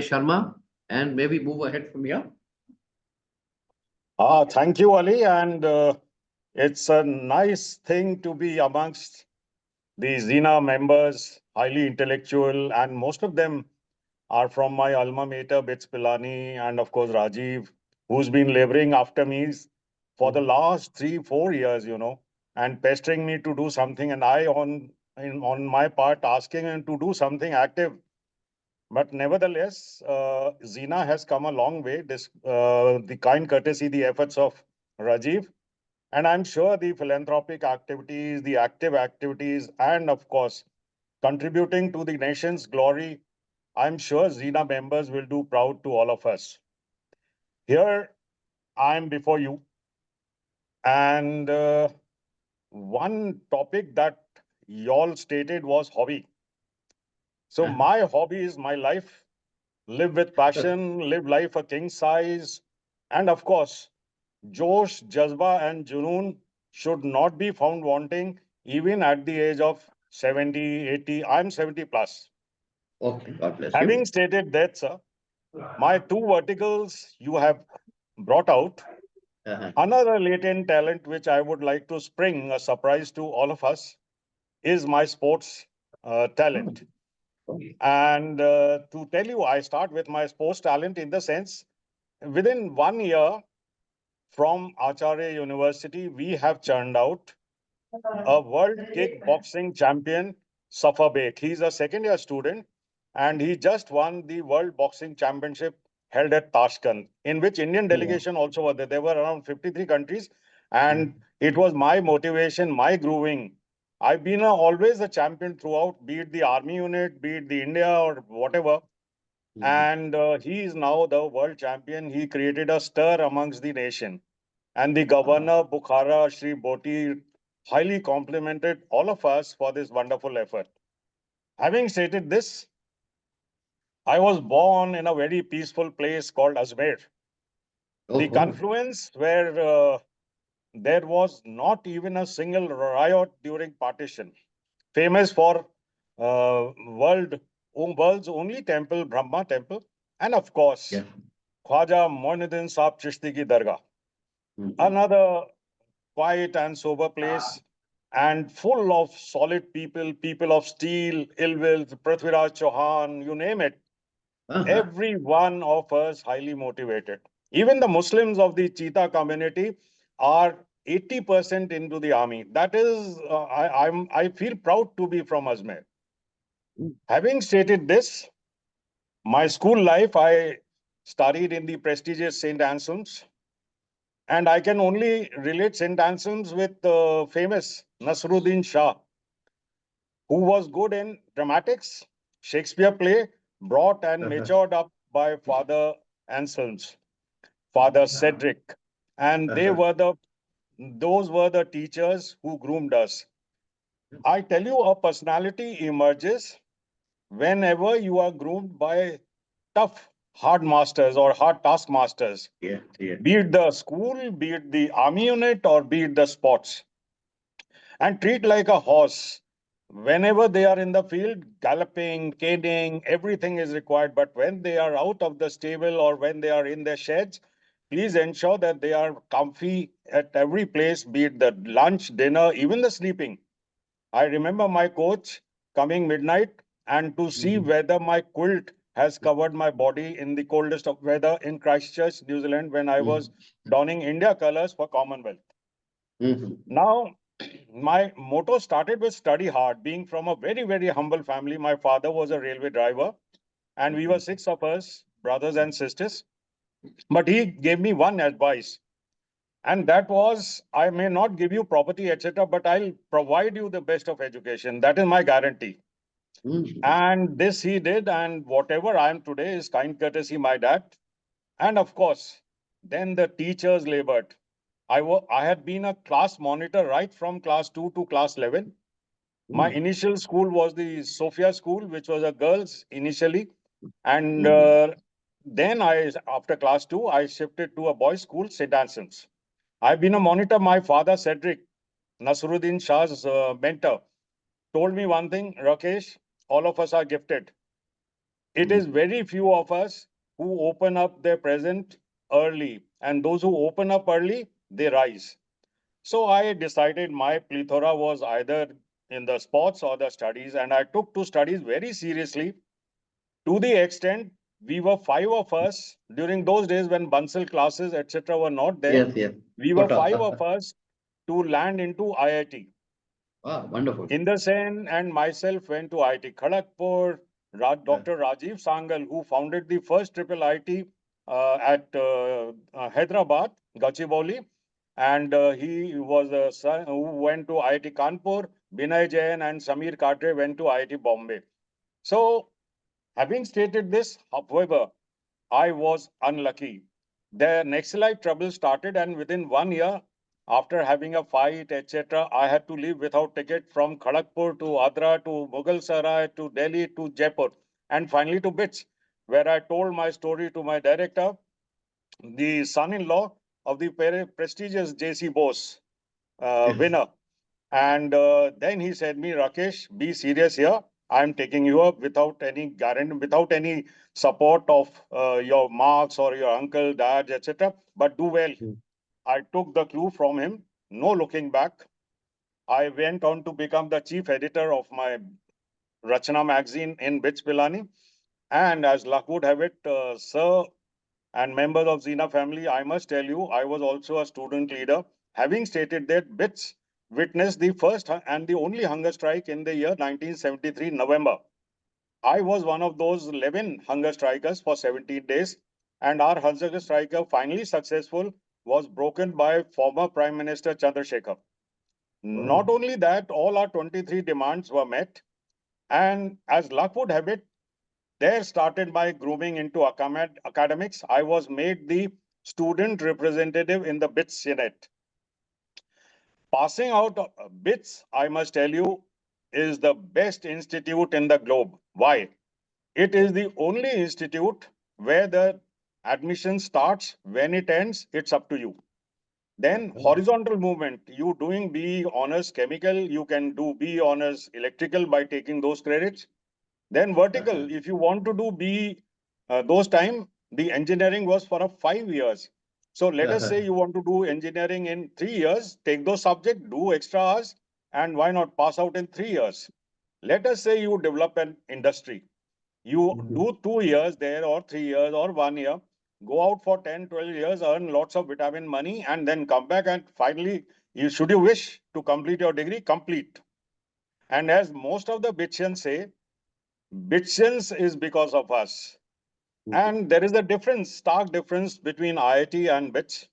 Sharma, and maybe move ahead from here. Thank you, Ali. And it's a nice thing to be amongst the Zena members, highly intellectual, and most of them are from my alma mater, Bits Pilani, and of course, Rajiv, who's been laboring after me for the last 3, 4 years, and pestering me to do something. And on my part, asking him to do something active. But nevertheless, Zena has come a long way. The kind courtesy, the efforts of Rajiv, and I'm sure the philanthropic activities, the active activities, and of course, contributing to the nation's glory, I'm sure Zena members will do proud to all of us. Here I'm before you, and one topic that y'all stated was hobby. So my hobby is my life. Live with passion, live life a king size, and of course, Josh, Jazba, and Junoon should not be found wanting even at the age of 70, 80. I'm 70 plus. Okay, God bless Having you. stated that, sir, my two verticals you have brought out. Uh-huh. Another latent talent which I would like to spring a surprise to all of us is my sports talent. Okay. And to tell you, I start with my sports talent in the sense within 1 year from Acharya University, we have churned out a world kickboxing champion, Safa Bek. He's a second-year student, and he just won the World Boxing Championship held at Tashkent, in which Indian Yeah. delegation also were there. There were around 53 countries, and it was my motivation, my grooving. I've been always a champion throughout, be it the army unit, be it the India or whatever. And he is now the world champion. He created a stir amongst the nation. And the governor, Bukhara, Shri Boti, highly complimented all of us for this wonderful effort. Having stated this, I was born in a very peaceful place called Ajmer. The Oh, confluence where there was not even a single riot during partition. Famous for world's only temple, Brahma temple. And of course, yeah. Khwaja Moinuddin Sahib Chishti ki Dargah. Another quiet and sober place and full of solid people, people of steel, Ilwil, Prithviraj Chauhan, you name it. Uh-huh. Every one of us highly motivated. Even the Muslims of the Cheetah community are 80% into the army. That is, I feel proud to be from Ajmer. Having stated this, my school life, I studied in the prestigious St. Anselm's. And I can only relate St. Anselm's with famous Nasruddin Shah, who was good in dramatics, Shakespeare play, brought and Uh-huh. matured up by Father Anselm's, Father Cedric. And Uh-huh. those were the teachers who groomed us. I tell you, a personality emerges whenever you are groomed by tough, hard masters or hard taskmasters, Yeah, yeah. be it the school, be it the army unit, or be it the sports. And treat like a horse. Whenever they are in the field, galloping, caning, everything is required. But when they are out of the stable or when they are in their sheds, please ensure that they are comfy at every place, be it the lunch, dinner, even the sleeping. I remember my coach coming midnight and to see whether my quilt has covered my body in the coldest of weather in Christchurch, New Zealand, when I was donning India colors for Commonwealth. Now, my motto started with study hard. Being from a very, very humble family, my father was a railway driver, and we were six of us, brothers and sisters. But he gave me one advice, and that was I may not give you property, etc., but I'll provide you the best of education. That is my guarantee. And this he did, and whatever I am today is kind courtesy my dad. And of course, then the teachers labored. I had been a class monitor right from class 2 to class 11. My initial school was the Sophia School, which was a girls initially. And then after class 2, I shifted to a boys' school, St. Anselm's. I've been a monitor. My father, Cedric, Nasruddin Shah's mentor, told me one thing, Rakesh, all of us are gifted. It is very few of us who open up their present early, and those who open up early, they rise. So I decided my plethora was either in the sports or the studies, and I took to studies very seriously to the extent we were five of us during those days when Bansal classes, etc., were not there. Yes, yes. We were Kota. five of us to land into IIT. Wow, wonderful. Inder Sen and myself went to IIT Kharagpur. Dr. Rajiv Sangal, who founded the first triple IT at Hyderabad, Gachibowli, and he was a son who went to IIT Kanpur. Binay Jain and Samir Katre went to IIT Bombay. So, having stated this, however, I was unlucky. The Naxalite trouble started, and within 1 year, after having a fight, etc., I had to leave without ticket from Kharagpur to Agra to Mughal Sarai to Delhi to Jaipur, and finally to BITS, where I told my story to my director, the son-in-law of the prestigious J.C. Bose winner. And then he said me, Rakesh, be serious here. I'm taking you up without any guarantee, without any support of your marks or your uncle, dad, etc. But do well. I took the clue from him. No looking back. I went on to become the chief editor of my Rachna magazine in Bits Pilani. And as luck would have it, sir and members of Zina family, I must tell you, I was also a student leader. Having stated that, BITS witnessed the first and the only hunger strike in the year 1973 November. I was one of those 11 hunger strikers for 17 days, and our hunger striker, finally successful, was broken by former Prime Minister Chandrasekhar. Not only that, all our 23 demands were met, and as luck would have it, there started my grooming into academics. I was made the student representative in the BITS Senate. Passing out BITS, I must tell you, is the best institute in the globe. Why? It is the only institute where the admission starts, when it ends, it's up to you. Then horizontal movement, you doing BE honors chemical, you can do BE honors electrical by taking those credits. Then vertical, if you want to do B, those time, the engineering was for 5 years. So let us say you want to do engineering in 3 years, take those subjects, do extra hours, and why not pass out in 3 years? Let us say you develop an industry. You do 2 years there or 3 years or 1 year, go out for 10, 12 years, earn lots of vitamin money, and then come back and finally, should you wish to complete your degree, complete. And as most of the Bitchians say, Bitchians is because of us. And there is a difference, stark difference between IIT and BITS.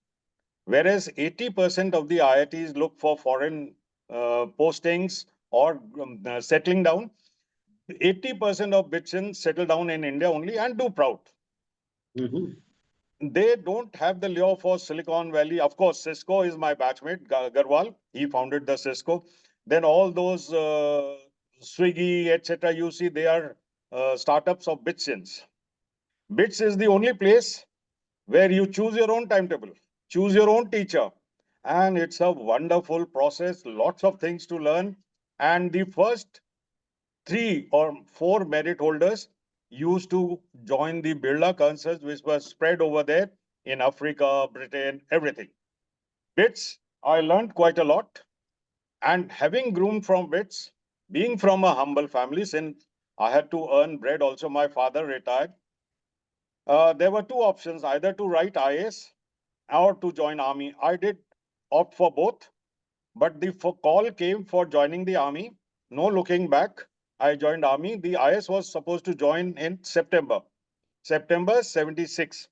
Whereas 80% of the IITs look for foreign postings or settling down, 80% of Bitchians settle down in India only and do proud. They don't have the lure for Silicon Valley. Of course, Cisco is my batchmate, Garwal. He founded the Cisco. Then all those Swiggy, etc. You see, they are startups of Bitchians. BITS is the only place where you choose your own timetable, choose your own teacher. And it's a wonderful process, lots of things to learn. And the first 3 or 4 merit holders used to join the Birla concerts, which was spread over there in Africa, Britain, everything. BITS, I learned quite a lot. And having groomed from BITS, being from a humble family, since I had to earn bread, also my father retired. There were two options, either to write IAS or to join army. I did opt for both, but the call came for joining the army. No looking back, I joined army. The IAS was supposed to join in September 76.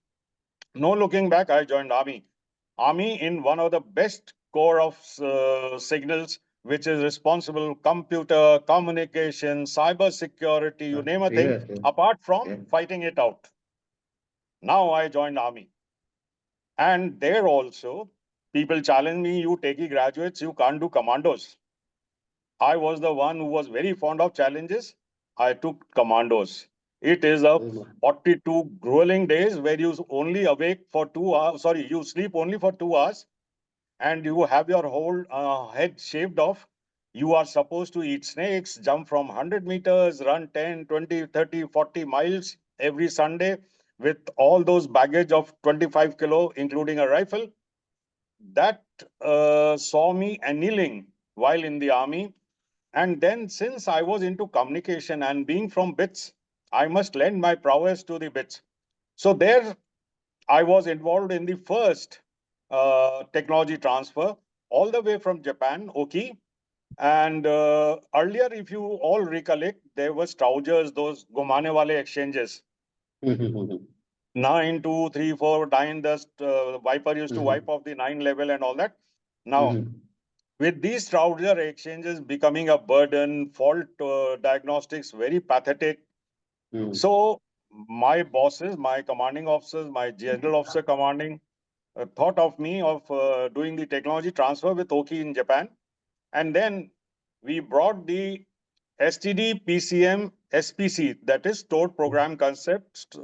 No looking back, I joined army. Army in one of the best core of signals, which is responsible computer, communication, cyber security, you name a thing, apart from fighting it out. Now I joined army. And there also, people challenge me, you techie graduates, you can't do commandos. I was the one who was very fond of challenges. I took commandos. It is a 42 grueling days where you only awake for 2 hours. Sorry, you sleep only for 2 hours and you have your whole head shaved off. You are supposed to eat snakes, jump from 100 meters, run 10, 20, 30, 40 miles every Sunday with all those baggage of 25 kilo, including a rifle. That saw me annealing while in the army. And then, since I was into communication and being from bits, I must lend my prowess to the bits. So there I was involved in the first technology transfer all the way from Japan, Oki. And earlier, if you all recollect, there were Trousers, those Gomane wale exchanges. 9, 2, 3, 4, 9, the wiper used to wipe off the 9 level and all that. Now, with these trouser exchanges becoming a burden, fault diagnostics very pathetic. So my bosses, my commanding officers, my general officer commanding thought of me of doing the technology transfer with Oki in Japan. And then we brought the STD, PCM, SPC, that is stored program concept,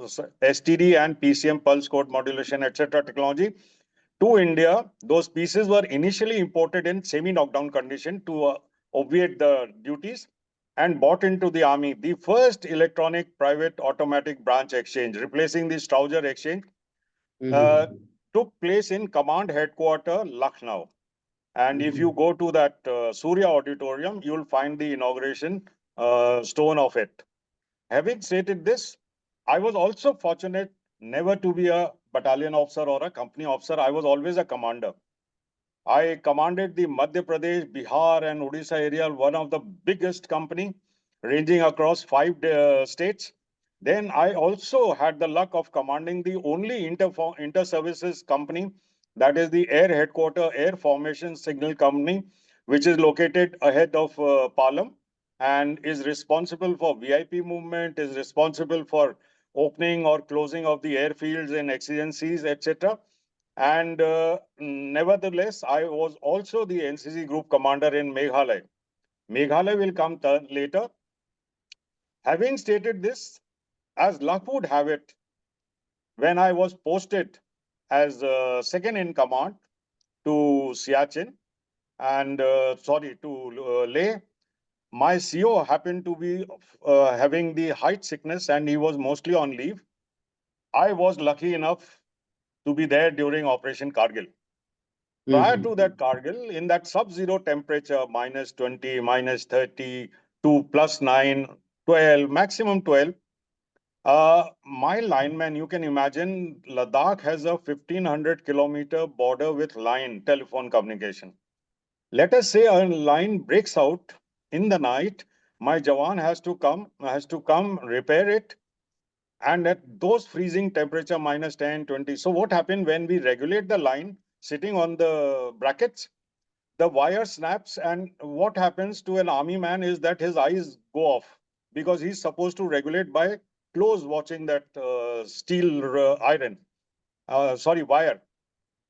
STD and PCM pulse code modulation, etc. technology to India. Those pieces were initially imported in semi-knockdown condition to obviate the duties and bought into the army. The first electronic private automatic branch exchange, replacing the Strauger exchange, took place in command headquarter, Lucknow. And if you go to that Surya auditorium, you'll find the inauguration stone of it. Having stated this, I was also fortunate never to be a battalion officer or a company officer. I was always a commander. I commanded the Madhya Pradesh, Bihar, and Odisha area, one of the biggest company, ranging across 5 states. Then I also had the luck of commanding the only inter-services company, that is the Air Headquarter Air Formation Signal Company, which is located ahead of Palam and is responsible for VIP movement, is responsible for opening or closing of the airfields and exigencies, etc. And nevertheless, I was also the NCC group commander in Meghalaya. Meghalaya will come later. Having stated this, as luck would have it, when I was posted as second in command to Siachen and to Leh, my CO happened to be having the height sickness and he was mostly on leave. I was lucky enough to be there during Operation Kargil. Prior to that Kargil, in that sub-zero temperature, minus 20, minus 30, to plus 9, 12, maximum 12, my lineman, you can imagine, Ladakh has a 1500-kilometer border with line telephone communication. Let us say a line breaks out in the night, my Jawan has to come repair it. And at those freezing temperature, minus 10, 20. So what happened when we regulate the line sitting on the brackets, the wire snaps, and what happens to an army man is that his eyes go off because he's supposed to regulate by close watching that steel wire.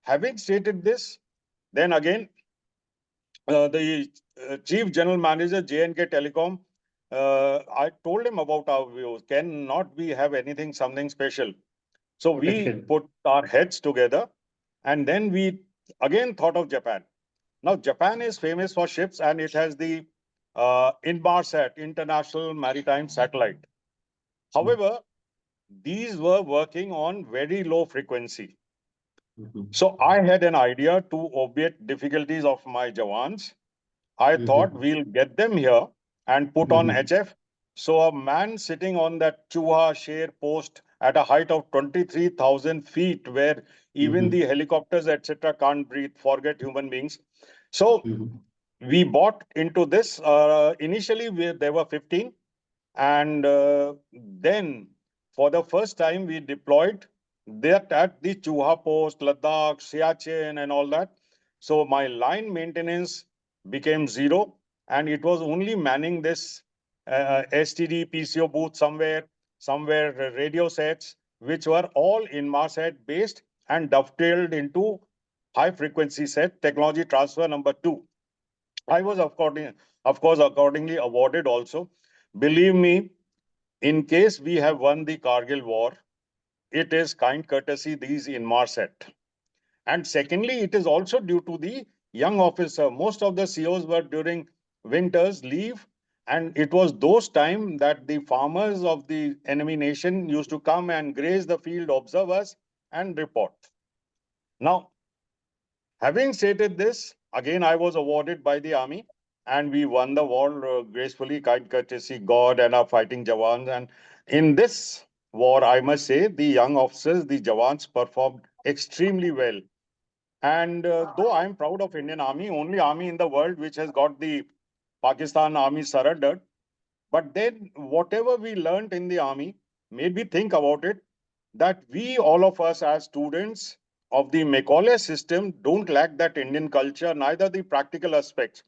Having stated this, then again, the chief general manager, J&K Telecom, I told him about our views. Cannot we have anything, something special? So we put our heads together and then we again thought of Japan. Now, Japan is famous for ships and it has the Inmarsat, International Maritime Satellite. However, these were working on very low frequency. So I had an idea to obviate difficulties of my Jawans. I thought we'll get them here and put on HF. So a man sitting on that Chuha Sher post at a height of 23,000 feet, where even the helicopters, etc., can't breathe, forget human beings. So we bought into this. Initially, there were 15. And then for the first time, we deployed that at the Chuha post, Ladakh, Siachen, and all that. So my line maintenance became zero, and it was only manning this STD PCO booth somewhere radio sets, which were all Inmarsat based and dovetailed into high frequency set technology transfer number 2. I was accordingly awarded also. Believe me, in case we have won the Kargil war, it is kind courtesy these Inmarsat. And secondly, it is also due to the young officer. Most of the COs were during winters leave And it was those time that the farmers of the enemy nation used to come and graze the field, observe us, and report. Now, having stated this, again, I was awarded by the army, and we won the war gracefully, kind courtesy, God, and our fighting Jawans. And in this war, I must say, the young officers, the Jawans, performed extremely well. And though I'm proud of Indian Army, only army in the world which has got the Pakistan Army surrendered. But then, whatever we learned in the army made me think about it that we, all of us as students of the Macaulay system, don't lack that Indian culture, neither the practical aspects.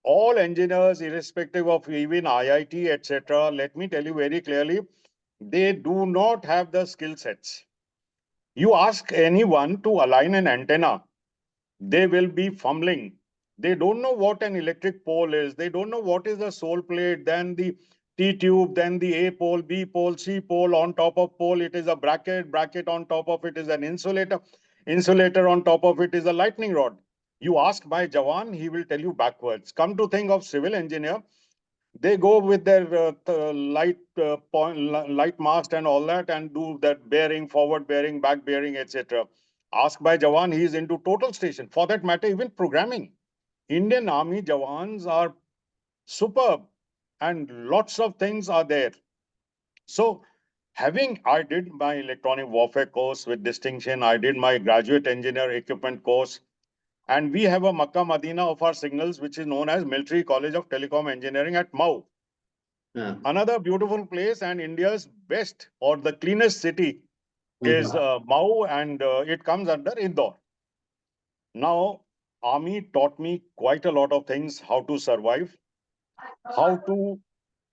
All engineers, irrespective of even IIT, etc., let me tell you very clearly, they do not have the skill sets. You ask anyone to align an antenna, they will be fumbling. They don't know what an electric pole is. They don't know what is the sole plate, then the T tube, then the A pole, B pole, C pole. On top of pole, it is a bracket. Bracket on top of it is an insulator. Insulator on top of it is a lightning rod. You ask my Jawan, he will tell you backwards. Come to think of civil engineer, they go with their light mast and all that and do that bearing, forward bearing, back bearing, etc. Ask by Jawan, he is into total station. For that matter, even programming. Indian Army Jawans are superb and lots of things are there. So I did my electronic warfare course with distinction. I did my graduate engineer equipment course. And we have a Makkah Madina of our signals, which is known as Military College of Telecom Engineering at Mau. Another beautiful place and India's best or the cleanest city is Mau, and it comes under Indore. Now, army taught me quite a lot of things, how to survive, how to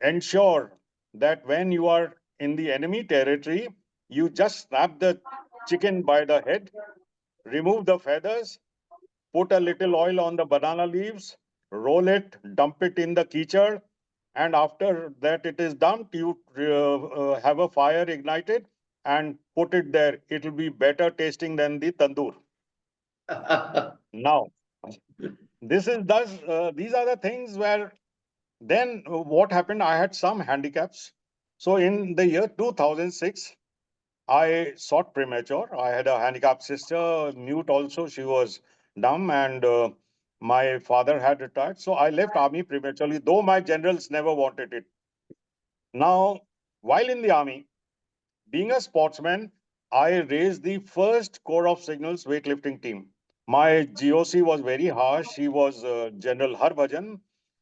ensure that when you are in the enemy territory, you just snap the chicken by the head, remove the feathers, put a little oil on the banana leaves, roll it, dump it in the keychad, and after that it is dumped, you have a fire ignited and put it there. It will be better tasting than the tandoor. Now, these are the things where then what happened, I had some handicaps. So in the year 2006, I sought premature. I had a handicapped sister, mute also. She was dumb, and my father had retired. So I left army prematurely, though my generals never wanted it. Now, while in the army, being a sportsman, I raised the first Corps of Signals weightlifting team. My GOC was very harsh. He was General Harbhajan.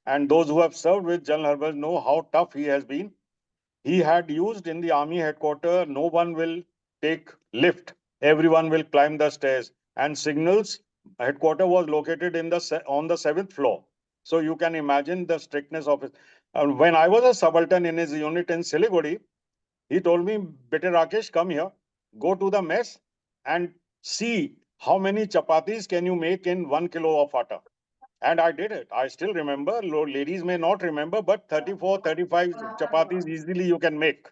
And those who have served with General Harbhajan know how tough he has been. He had used in the army headquarters, no one will take lift. Everyone will climb the stairs. And Signals headquarters was located on the 7th floor. So you can imagine the strictness of it. When I was a subaltern in his unit in Siliguri, he told me, "Bete Rakesh, come here, go to the mess and see how many chapatis can you make in 1 kilo of atta." And I did it. I still remember. Ladies may not remember, but 34, 35 chapatis easily you can make.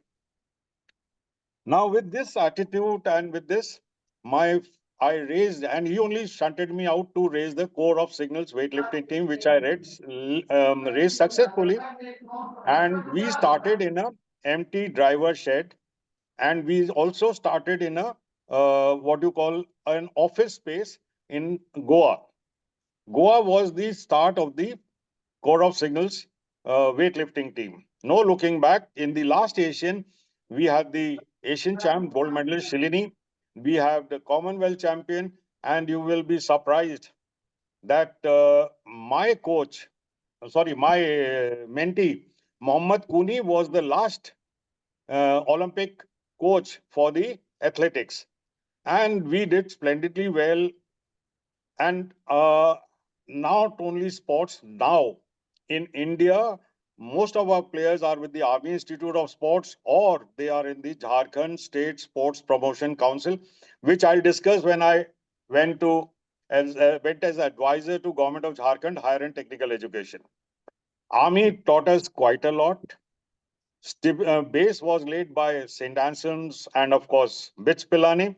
Now, with this attitude and with this, I raised, and he only shunted me out to raise the Corps of Signals weightlifting team, which I raised successfully. And we started in a empty driver shed, and we also started in a what you call an office space in Goa. Goa was the start of the Corps of Signals weightlifting team. No looking back. In the last Asian, we had the Asian champ, gold medalist Shilini. We have the Commonwealth champion, and you will be surprised that my mentee, Mohammad Kuni, was the last Olympic coach for the athletics. And we did splendidly well. And not only sports, now in India, most of our players are with the Army Institute of Sports, or they are in the Jharkhand State Sports Promotion Council, which I'll discuss when I went as advisor to Government of Jharkhand Higher and Technical Education. Army taught us quite a lot. Base was laid by St. Anselm's and, of course, Bits Pilani.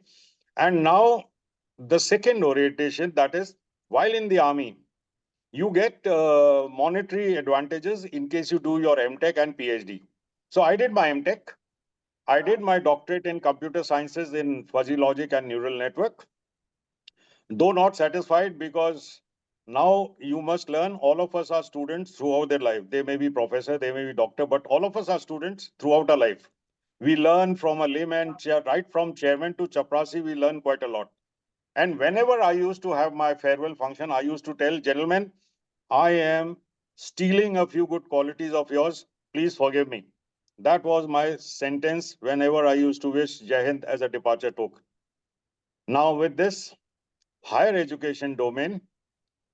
And now the second orientation, that is, while in the army, you get monetary advantages in case you do your MTech and PhD. So I did my MTech. I did my doctorate in computer sciences in fuzzy logic and neural network. Though not satisfied, because now you must learn, all of us are students throughout their life. They may be professor, they may be doctor, but all of us are students throughout our life. We learn from a layman, right from chairman to chaprasi, we learn quite a lot. And whenever I used to have my farewell function, I used to tell, gentlemen, I am stealing a few good qualities of yours. Please forgive me. That was my sentence whenever I used to wish Jai Hind as a departure token. Now, with this higher education domain,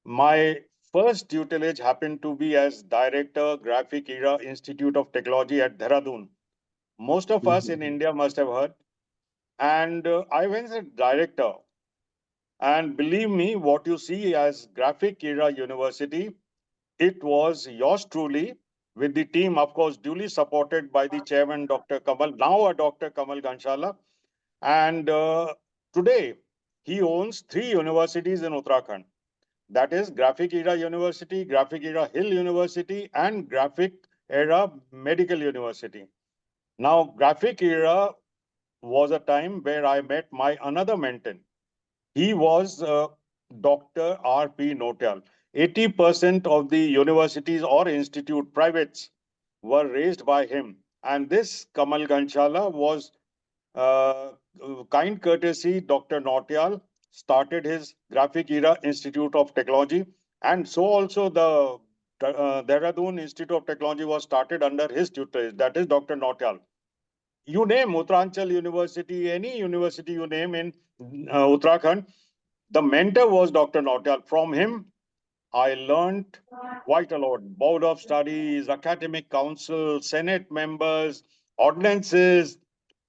my first tutelage happened to be as Director, Graphic Era Institute of Technology at Dehradun. Most of us in India must have heard. And I went as director. And believe me, what you see as Graphic Era University, it was yours truly with the team, of course, duly supported by the chairman, Dr. Kamal, now a Dr. Kamal Ganshala. And today, he owns 3 universities in Uttarakhand. That is Graphic Era University, Graphic Era Hill University, and Graphic Era Medical University. Now, Graphic Era was a time where I met my another mentor. He was Dr. R.P. Notial. 80% of the universities or institute privates were raised by him. And this Kamal Ganshala was kind courtesy. Dr. Notial started his Graphic Era Institute of Technology. And so also the Dehradun Institute of Technology was started under his tutelage. That is Dr. Notial. You name Uttaranchal University, any university you name in Uttarakhand, the mentor was Dr. Notial. From him, I learned quite a lot. Board of Studies, Academic Council, Senate members, ordinances,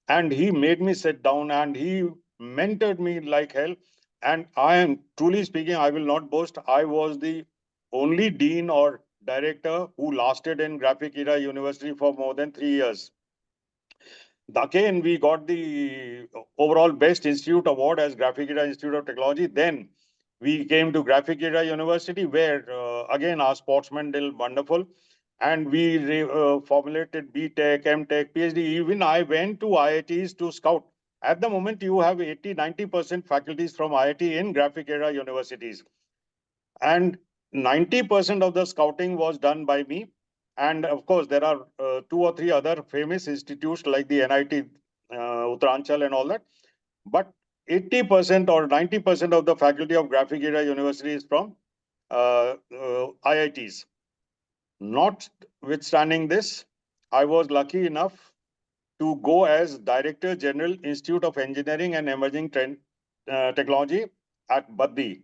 and he made me sit down and he mentored me like hell. And I am truly speaking, I will not boast, I was the only dean or director who lasted in Graphic Era University for more than 3 years. Again, we got the overall Best Institute Award as Graphic Era Institute of Technology. Then we came to Graphic Era University, where again our sportsmen did wonderful. And we formulated B.Tech, M.Tech, PhD. Even I went to IITs to scout. At the moment, you have 80-90% faculties from IIT in Graphic Era universities. And 90% of the scouting was done by me. And of course, there are 2 or 3 other famous institutes like the NIT, Uttaranchal and all that. But 80% or 90% of the faculty of Graphic Era University is from IITs. Notwithstanding this, I was lucky enough to go as Director General, Institute of Engineering and Emerging Technology at Baddi.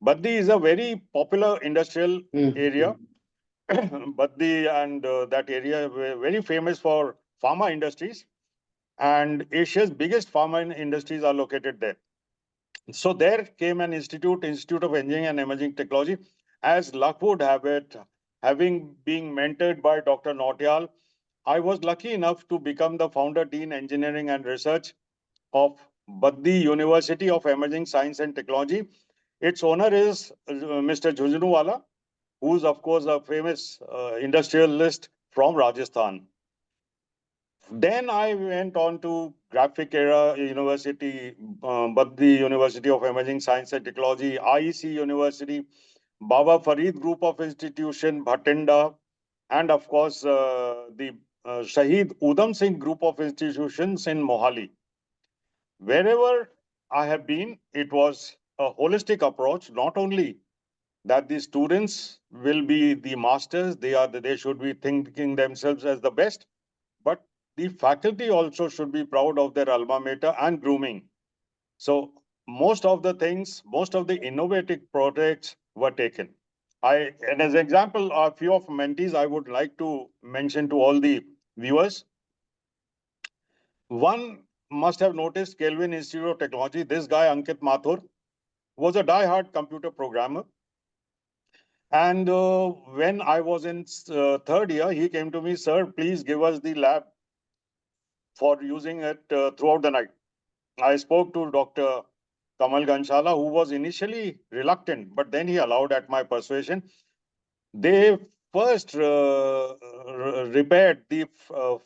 Baddi is a very popular industrial area. Baddi and that area were very famous for pharma industries, and Asia's biggest pharma industries are located there. So there came an Institute of Engineering and Emerging Technology. As luck would have it, having been mentored by Dr. Notial, I was lucky enough to become the founder dean engineering and research of Baddi University of Emerging Science and Technology. Its owner is Mr. Jhunjhunuwala, who is, of course, a famous industrialist from Rajasthan. Then I went on to Graphic Era University, Baddi University of Emerging Science and Technology, IEC University, Baba Farid Group of Institution, Bhatinda, and of course, the Shahid Udham Singh Group of Institutions in Mohali. Wherever I have been, it was a holistic approach, not only that the students will be the masters, they should be thinking themselves as the best, but the faculty also should be proud of their alma mater and grooming. So most of the things, most of the innovative projects were taken. And as an example, a few of mentees I would like to mention to all the viewers. One must have noticed Kelvin Institute of Technology. This guy, Ankit Mathur, was a die-hard computer programmer. And when I was in third year, he came to me, sir, please give us the lab for using it throughout the night. I spoke to Dr. Kamal Ganshala, who was initially reluctant, but then he allowed at my persuasion. They first repaired the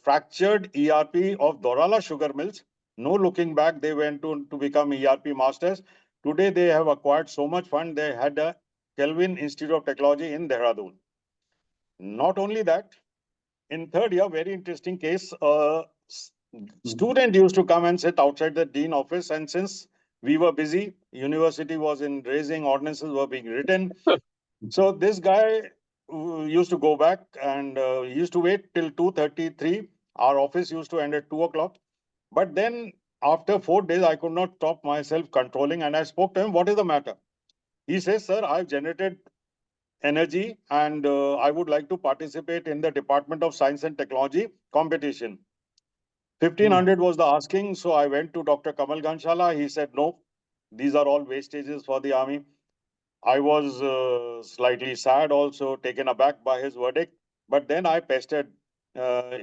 fractured ERP of Dorala sugar mills. No looking back, they went to become ERP masters. Today, they have acquired so much fund, they had a Kelvin Institute of Technology in Dehradun. Not only that, in third year, very interesting case, student used to come and sit outside the dean office, and since we were busy, university was in raising, ordinances were being written. So this guy used to go back and used to wait till 2:33. Our office used to end at 2 o'clock. But then after 4 days, I could not stop myself controlling, and I spoke to him, "What is the matter?" He says, "Sir, I've generated energy and I would like to participate in the Department of Science and Technology competition." 1500 was the asking. So I went to Dr. Kamal Ganshala. He said, "No, these are all wastages for the army." I was slightly sad, also taken aback by his verdict. But then I pestered.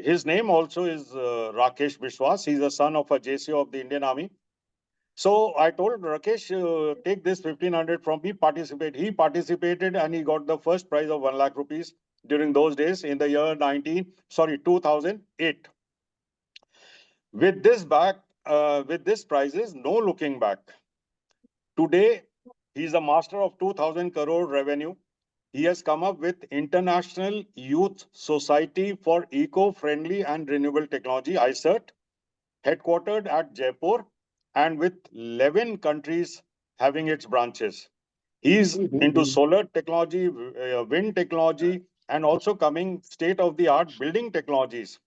His name also is Rakesh Vishwas. He's a son of a JCO of the Indian Army. So I told Rakesh, take this 1500 from me, participate. He participated and he got the first prize of 1 lakh rupees during those days in the year 2008. With this prizes, no looking back. Today, he is a master of 2000 crore revenue. He has come up with International Youth Society for Eco-Friendly and Renewable Technology, ICERT, headquartered at Jaipur and with 11 countries having its branches. He is into solar technology, wind technology, and also coming state-of-the-art building technologies.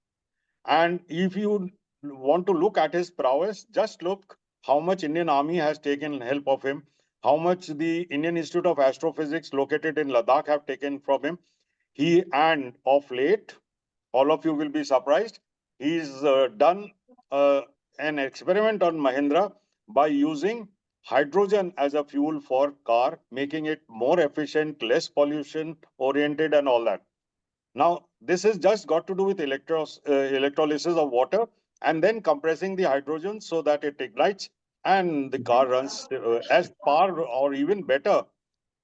And if you want to look at his prowess, just look how much Indian Army has taken help of him, how much the Indian Institute of Astrophysics located in Ladakh have taken from him. And of late, all of you will be surprised, he's done an experiment on Mahindra by using hydrogen as a fuel for car, making it more efficient, less pollution oriented and all that. Now, this has just got to do with electrolysis of water and then compressing the hydrogen so that it ignites and the car runs as far or even better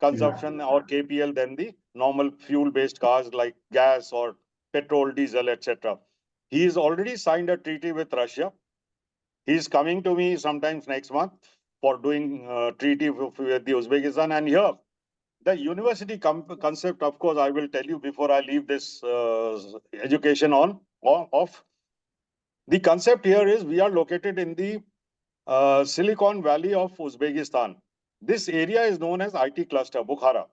consumption or KPL than the normal fuel-based cars like gas or petrol, diesel, etc. He has already signed a treaty with Russia. He is coming to me sometimes next month for doing treaty with the Uzbekistan. And here, the university concept, of course, I will tell you before I leave this education off. The concept here is we are located in the Silicon Valley of Uzbekistan. This area is known as IT cluster, Bukhara.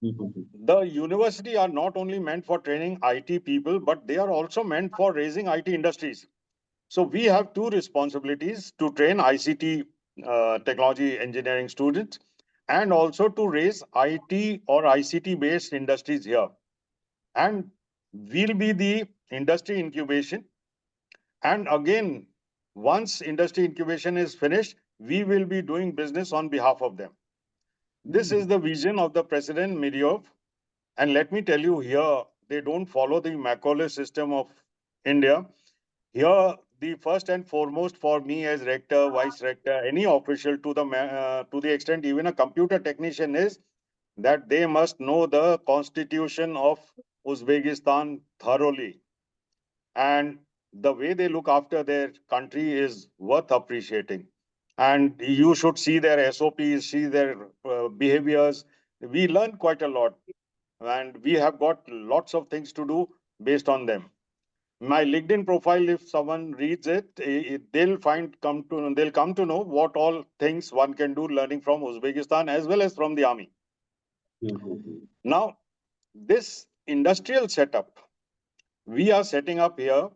The university are not only meant for training IT people, but they are also meant for raising IT industries. So we have two responsibilities: to train ICT technology engineering students and also to raise IT or ICT based industries here. And we'll be the industry incubation. And again, once industry incubation is finished, we will be doing business on behalf of them. This is the vision of the President Medvedev. And let me tell you here, they don't follow the Macaulay system of India. Here, the first and foremost for me as rector, vice rector, any official to the extent even a computer technician is that they must know the constitution of Uzbekistan thoroughly. And the way they look after their country is worth appreciating. And you should see their SOPs, see their behaviors. We learn quite a lot, and we have got lots of things to do based on them. My LinkedIn profile, if someone reads it, they'll come to know what all things one can do learning from Uzbekistan as well as from the army. Now, this industrial setup we are setting up here,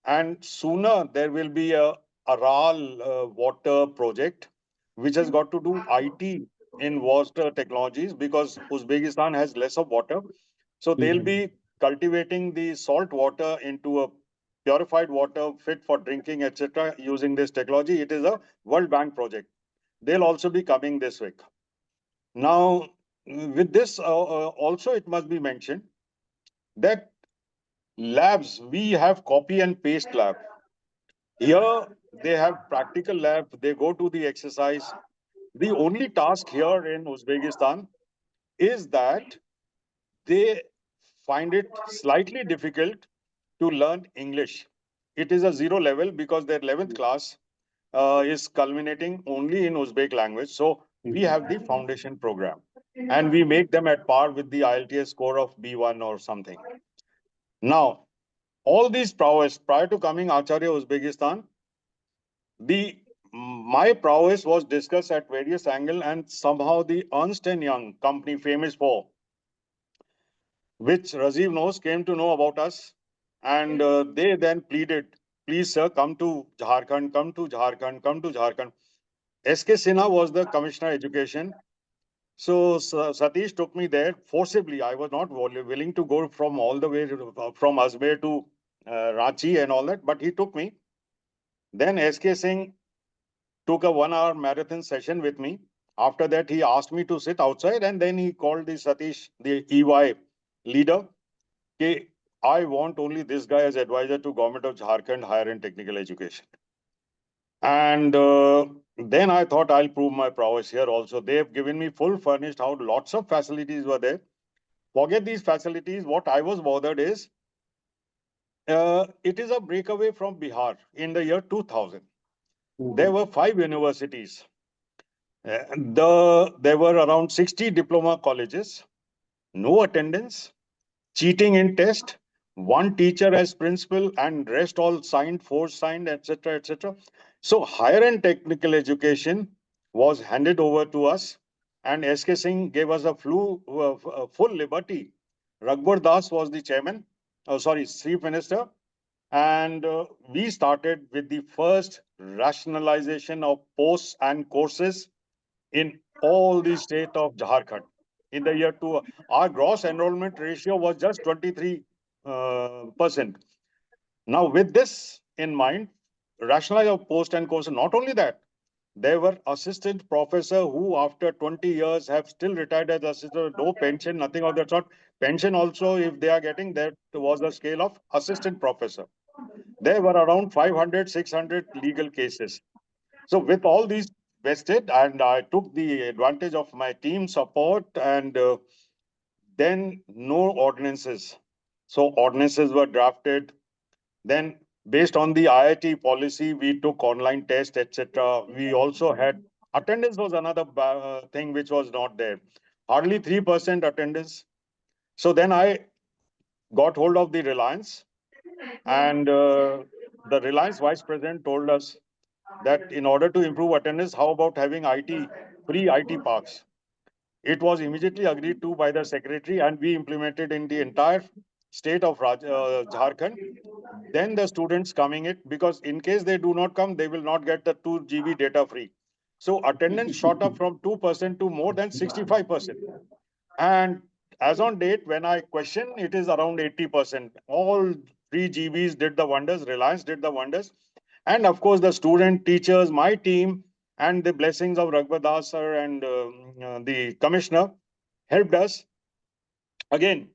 and sooner there will be a Aral water project, which has got to do IT in water technologies because Uzbekistan has less of water. So they'll be cultivating the salt water into a purified water fit for drinking, etc., using this technology. It is a World Bank project. They'll also be coming this week. Now, with this, also it must be mentioned that labs, we have copy and paste lab. Here, they have practical lab. They go to the exercise. The only task here in Uzbekistan is that they find it slightly difficult to learn English. It is a zero level because their 11th class is culminating only in Uzbek language. So we have the foundation program and we make them at par with the IELTS score of B1 or something. Now, all these prowess, prior to coming Acharya Uzbekistan, my prowess was discussed at various angles, and somehow the Ernst and Young company, famous for which Rajiv knows, came to know about us, and they then pleaded, "Please, sir, come to Jharkhand, come to Jharkhand, come to Jharkhand." S.K. Sinha was the Commissioner Education. So Satish took me there forcibly. I was not willing to go from all the way from Ajmer to Ranchi and all that, but he took me. Then S.K. Singh took a 1 hour marathon session with me. After that, he asked me to sit outside, and then he called the Satish, the EY leader. Okay, I want only this guy as advisor to Government of Jharkhand Higher and Technical Education. And then I thought I'll prove my prowess here also. They've given me full furnished house, lots of facilities were there. Forget these facilities. What I was bothered is, it is a breakaway from Bihar in the year 2000. There were 5 universities. There were around 60 diploma colleges, no attendance, cheating in test, one teacher as principal, and rest all signed, force signed, etc., etc. So higher and technical education was handed over to us, and S.K. Singh gave us a full liberty. Raghubar Das was the chairman, chief minister, and we started with the first rationalization of posts and courses in all the state of Jharkhand. In the year 2, our gross enrollment ratio was just 23%. Now, with this in mind, rationalize of post and course. Not only that, there were assistant professor who, after 20 years, have still retired as assistant. No pension, nothing of that sort. Pension also, if they are getting, that was a scale of assistant professor. There were around 500, 600 legal cases. So with all these vested, and I took the advantage of my team support, and then no ordinances. So ordinances were drafted. Then based on the IIT policy, we took online test, etc. We also had attendance was another thing which was not there. Hardly 3% attendance. So then I got hold of the Reliance, and the Reliance vice president told us that in order to improve attendance, how about having free IT parks? It was immediately agreed to by the secretary, and we implemented in the entire state of Jharkhand. Then the students coming it, because in case they do not come, they will not get the 2 GB data free. So attendance shot up from 2% to more than 65%. And as on date, when I question, it is around 80%. All 3 GBs did the wonders. Reliance did the wonders. And of course, the student, teachers, my team, and the blessings of Raghubar Das sir and the commissioner helped us. Again,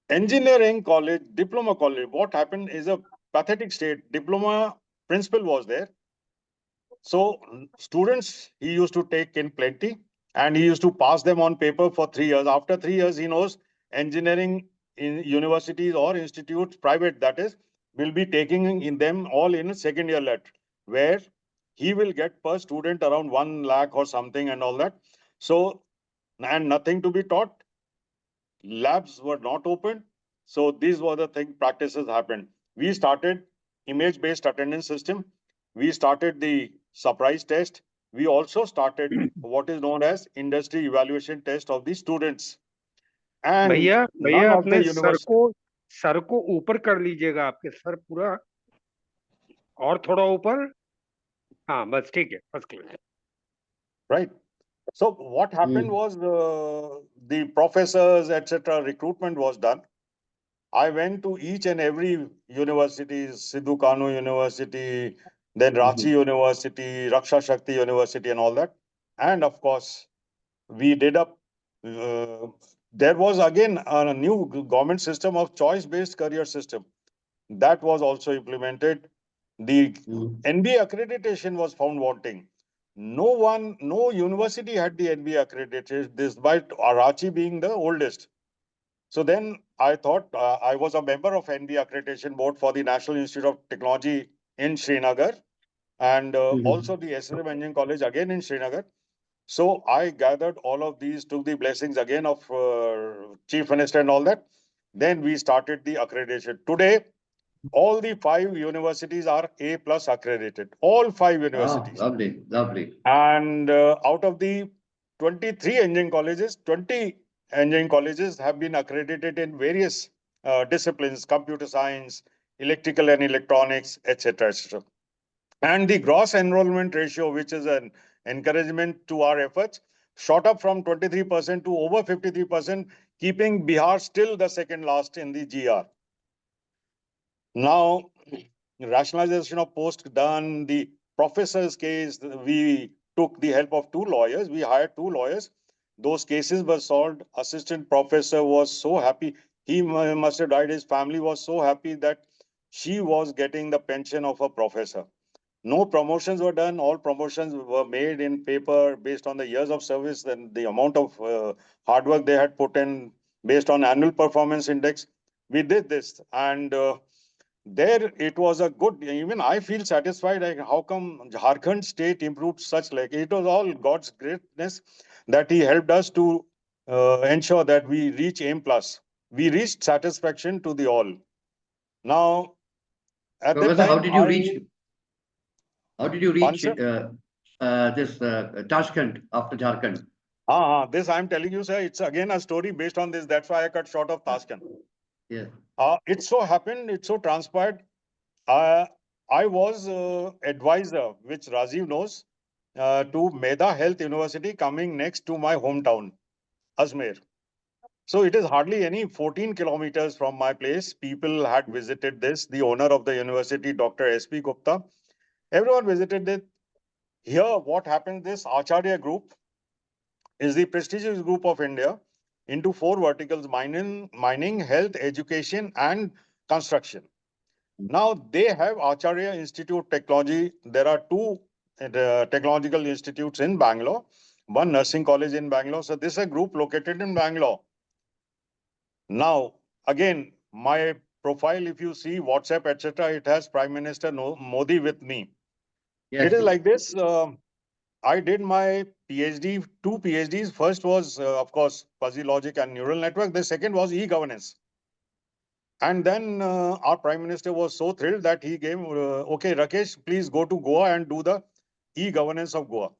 engineering college, diploma college, what happened is a pathetic state. Diploma principal was there. So students, he used to take in plenty, and he used to pass them on paper for 3 years. After 3 years, he knows engineering in universities or institutes, private that is, will be taking in them all in a second year let, where he will get per student around 1 lakh or something and all that. So, and nothing to be taught. Labs were not open. So these were the practices happened. We started image-based attendance system. We started the surprise test. We also started what is known as industry evaluation test of the students. And भैया none भैया of the अपने university. Sir को ऊपर कर लीजिएगा, आपके sir पूरा और थोड़ा ऊपर. हाँ बस ठीक है, first class. Right. So what happened was the professors, etc. recruitment was done. I went to each and every university, Sidhu Kanu University, then Ranchi University, Raksha Shakti University, and all that. And of course, we did up. There was again a new government system of choice-based career system that was also implemented. The NBA accreditation was found wanting. No university had the NBA accreditation, despite Ranchi being the oldest. So then I thought I was a member of NB Accreditation Board for the National Institute of Technology in Srinagar and also the SRM Engineering College again in Srinagar. So I gathered all of these, took the blessings again of Chief Minister and all that. Then we started the accreditation. Today, all the 5 universities are A+ accredited. All 5 Oh, universities. lovely, lovely. And out of the 23 engineering colleges, 20 engineering colleges have been accredited in various disciplines, computer science, electrical and electronics, etc., etc. And the gross enrollment ratio, which is an encouragement to our efforts, shot up from 23% to over 53%, keeping Bihar still the second last in the GR. Now, rationalization of post done, the professor's case, we took the help of 2 lawyers. We hired 2 lawyers. Those cases were solved. Assistant professor was so happy. He must have died. His family was so happy that she was getting the pension of a professor. No promotions were done. All promotions were made in paper based on the years of service and the amount of hard work they had put in based on annual performance index. We did this, and there it was a good, even I feel satisfied. Like, how come Jharkhand state improved such, like, it was all God's greatness that he helped us to ensure that we reach AIM+. We reached satisfaction to the all. Now, at that Professor, time, how did you reach Answer? this Tashkent after Jharkhand? This I'm telling you, sir, it's again a story based on this. That's why I cut short of Tashkent. Yeah. It so happened, it so transpired. I was advisor, which Rajiv knows, to Meda Health University coming next to my hometown, Ajmer. So it is hardly any 14 kilometers from my place. People had visited this. The owner of the university, Dr. S.P. Gupta, everyone visited it. Here, what happened, this Acharya group is the prestigious group of India into 4 verticals: mining, health, education, and construction. Now they have Acharya Institute Technology. There are 2 technological institutes in Bangalore, 1 nursing college in Bangalore. So this is a group located in Bangalore. Now, again, my profile, if you see WhatsApp, etc., it has Prime Minister Modi with me. Yes. It is like this. I did my PhD, 2 PhDs. First was, of course, fuzzy logic and neural network. The second was e-governance. And then our Prime Minister was so thrilled that he gave, okay, Rakesh, please go to Goa and do the e-governance of Goa.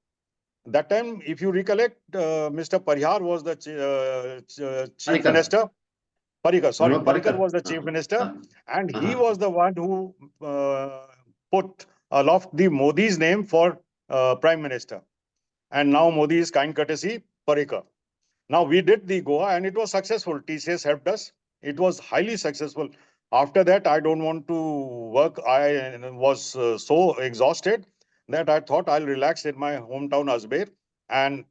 That time, if you recollect, Mr. Parihar was the Chief Minister. Parikar was the Chief Minister. And he was the one who put aloft the Modi's name for Prime Minister. And now Modi is kind courtesy, Parikar. Now we did the Goa and it was successful. TCS helped us. It was highly successful. After that, I don't want to work. I was so exhausted that I thought I'll relax in my hometown Ajmer. And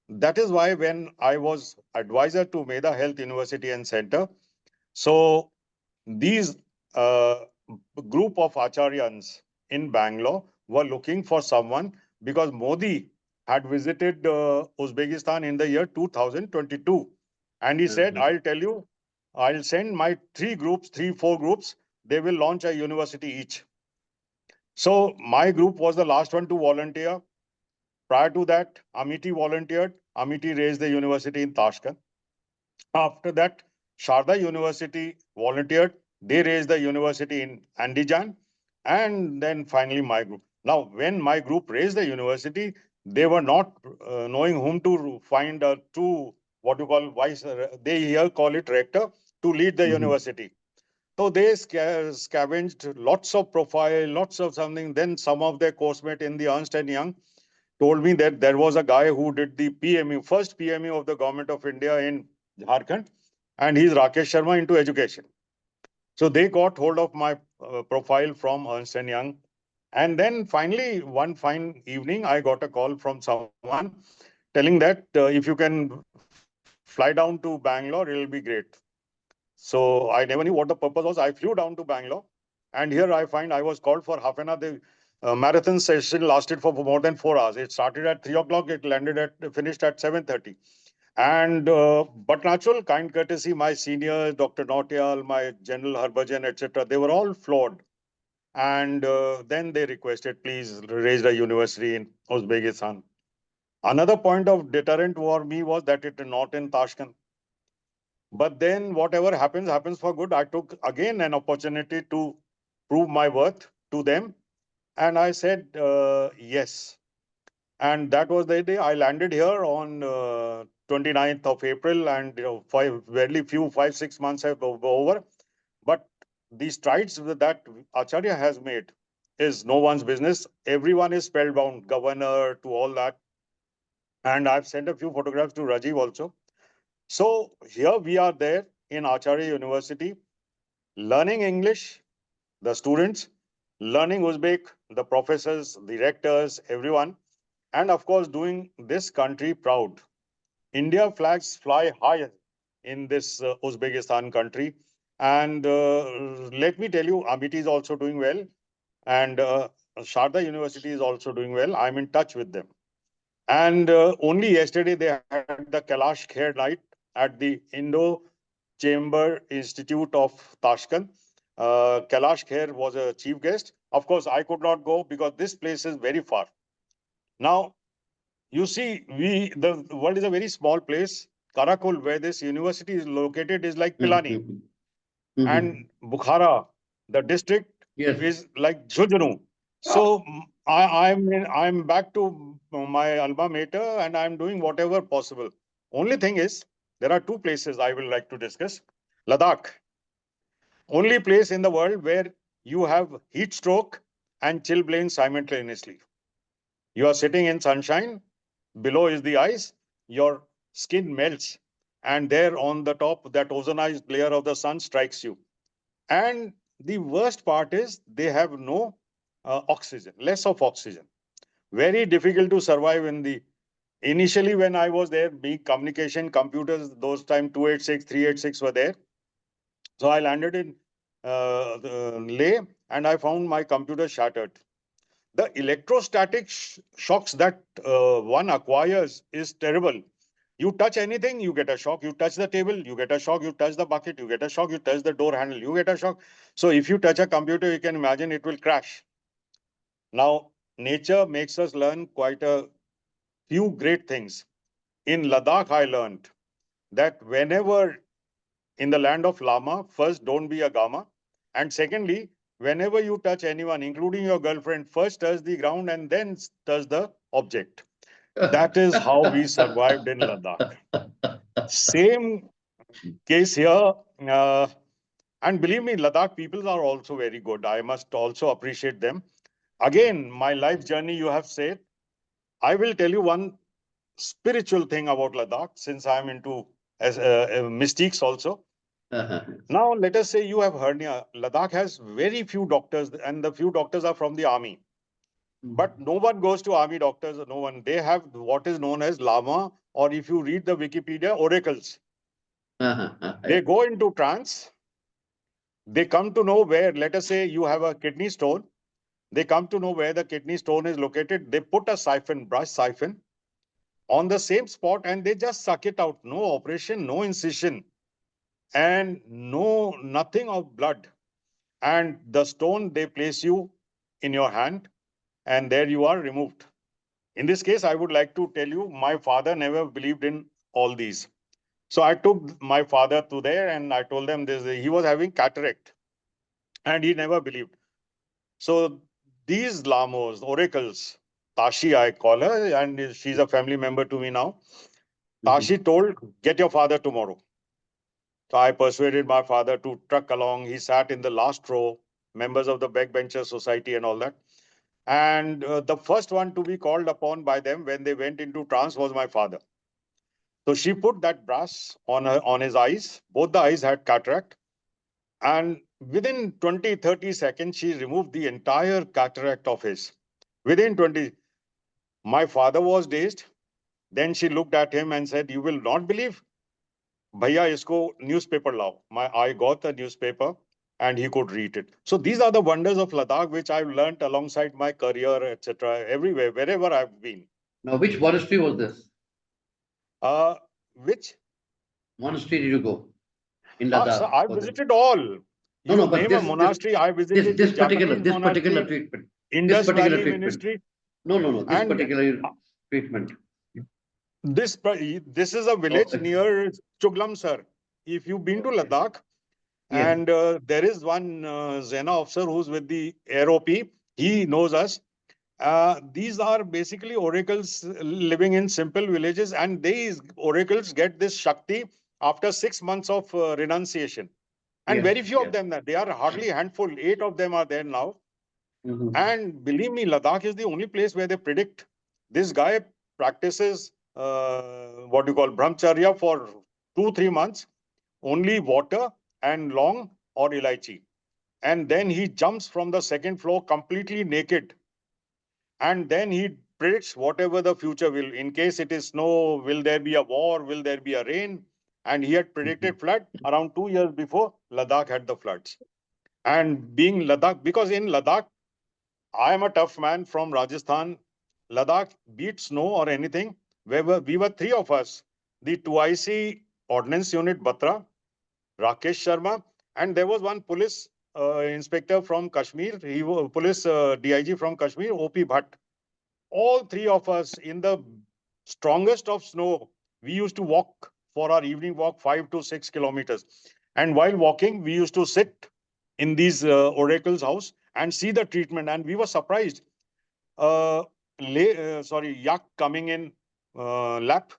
that is why when I was advisor to Meda Health University and Center, so these group of Acharyans in Bangalore were looking for someone because Modi had visited Uzbekistan in the year 2022. And he said, I'll tell you, I'll send my 3 groups, 4 groups. They will launch a university each. So my group was the last one to volunteer. Prior to that, Amity volunteered. Amity raised the university in Tashkent. After that, Sharda University volunteered. They raised the university in Andijan. And then finally my group. Now, when my group raised the university, they were not knowing whom to find to what you call vice, they here call it rector, to lead the university. So they scavenged lots of profile, lots of something. Then some of their coursemate in the Ernst & Young told me that there was a guy who did the PMU, first PMU of the government of India in Jharkhand, and he's Rakesh Sharma into education. So they got hold of my profile from Ernst & Young. And then finally, one fine evening, I got a call from someone telling that if you can fly down to Bangalore, it'll be great. So I never knew what the purpose was. I flew down to Bangalore. And here I find I was called for half an hour. The marathon session lasted for more than 4 hours. It started at 3 o'clock. It finished at 7:30. And but natural kind courtesy, my seniors, Dr. Nautiyal, my General Harbhajan, etc., they were all flawed. And then they requested, please raise a university in Uzbekistan. Another point of deterrent for me was that it is not in Tashkent. But then whatever happens, happens for good. I took again an opportunity to prove my worth to them. And I said, yes. And that was the day I landed here on 29th of April. And barely few, 5-6 months have over. But the strides that Acharya has made is no one's business. Everyone is spellbound, governor to all that. And I've sent a few photographs to Rajiv also. So here we are there in Acharya University, learning English, the students, learning Uzbek, the professors, the rectors, everyone, and of course doing this country proud. India flags fly high in this Uzbekistan country. And let me tell you, Amit is also doing well. And Sharda University is also doing well. I'm in touch with them. And only yesterday they had the Kailash Kher night at the Indo Chamber Institute of Tashkent. Kailash Kher was a chief guest. Of course, I could not go because this place is very far. Now, you see, the world is a very small place. Karakul, where this university is located, is like Pilani. And Bukhara, the district, Yes. is like Jhujhunu. So I'm back to my alma mater and I'm doing whatever possible. Only thing is, there are two places I will like to discuss. Ladakh, only place in the world where you have heat stroke and chilblains simultaneously. You are sitting in sunshine, below is the ice, your skin melts, and there on the top, that ozonized layer of the sun strikes you. And the worst part is they have no oxygen, less of oxygen. Very difficult to survive in the. Initially, when I was there, big communication computers, those time 286, 386 were there. So I landed in Leh and I found my computer shattered. The electrostatic shocks that one acquires is terrible. You touch anything, you get a shock. You touch the table, you get a shock. You touch the bucket, you get a shock. You touch the door handle, you get a shock. So if you touch a computer, you can imagine it will crash. Now, nature makes us learn quite a few great things. In Ladakh, I learned that whenever in the land of Lama, first, don't be a Gama. And secondly, whenever you touch anyone, including your girlfriend, first touch the ground and then touch the object. That is how we survived in Ladakh. Same case here. And believe me, Ladakh people are also very good. I must also appreciate them. Again, my life journey, you have said. I will tell you one spiritual thing about Ladakh, since I'm into mystics also. Now, let us say you have hernia. Ladakh has very few doctors, and the few doctors are from the army. But no one goes to army doctors, no one. They have what is known as Lama, or if you read the Wikipedia, oracles. They go into trance. They come to know where, let us say you have a kidney stone. They come to know where the kidney stone is located. They put a siphon, brush siphon, on the same spot and they just suck it out. No operation, no incision, and nothing of blood. And the stone they place you in your hand, and there you are removed. In this case, I would like to tell you, my father never believed in all these. So I took my father to there and I told them this. He was having cataract and he never believed. So these lamos, oracles, Tashi, I call her, and she's a family member to me now. Tashi told, get your father tomorrow. So I persuaded my father to truck along. He sat in the last row, members of the Backbencher Society and all that. And the first one to be called upon by them when they went into trance was my father. So she put that brass on his eyes. Both the eyes had cataract. And within 20, 30 seconds, she removed the entire cataract of his. Within 20, my father was dazed. Then she looked at him and said, you will not believe. Bhaiya, isko newspaper lao. I got the newspaper and he could read it. So these are the wonders of Ladakh, which I've learned alongside my career, etc. Everywhere, wherever I've been. Now, which monastery was this? Which? monastery did you go in Sir, Ladakh? I for the- visited all. No, You no, but name a monastery, I visited the Japanese this particular monastery, treatment, this Indus particular Valley treatment. Ministry, No, no, no, this and particular treatment. this is a Oh, village near Chuglam, sir. If you've been to okay. Ladakh, Yes. and there is one Zena officer who's with the AROP, he knows us. These are basically oracles living in simple villages, and these oracles get this Shakti after 6 months of renunciation. And Yes, very few of yes. them, they are hardly a handful. 8 of them are there now. Mhm. And believe me, Ladakh is the only place where they predict. This guy practices what you call brahmacharya for 2-3 months, only water and long or ilaichi. And then he jumps from the second floor completely naked. And then he predicts whatever the future will. In case it is snow, will there be a war? Will there be a rain? And he had predicted flood around 2 years before Ladakh had the floods. And being Ladakh, because in Ladakh, I am a tough man from Rajasthan. Ladakh beat snow or anything. We were three of us. The 2IC Ordnance Unit Batra, Rakesh Sharma, and there was one police inspector from Kashmir. He was police DIG from Kashmir, OP Bhatt. All three of us in the strongest of snow, we used to walk for our evening walk 5 to 6 kilometers. And while walking, we used to sit in these oracles' house and see the treatment. And we were surprised. Uh, yak coming in lap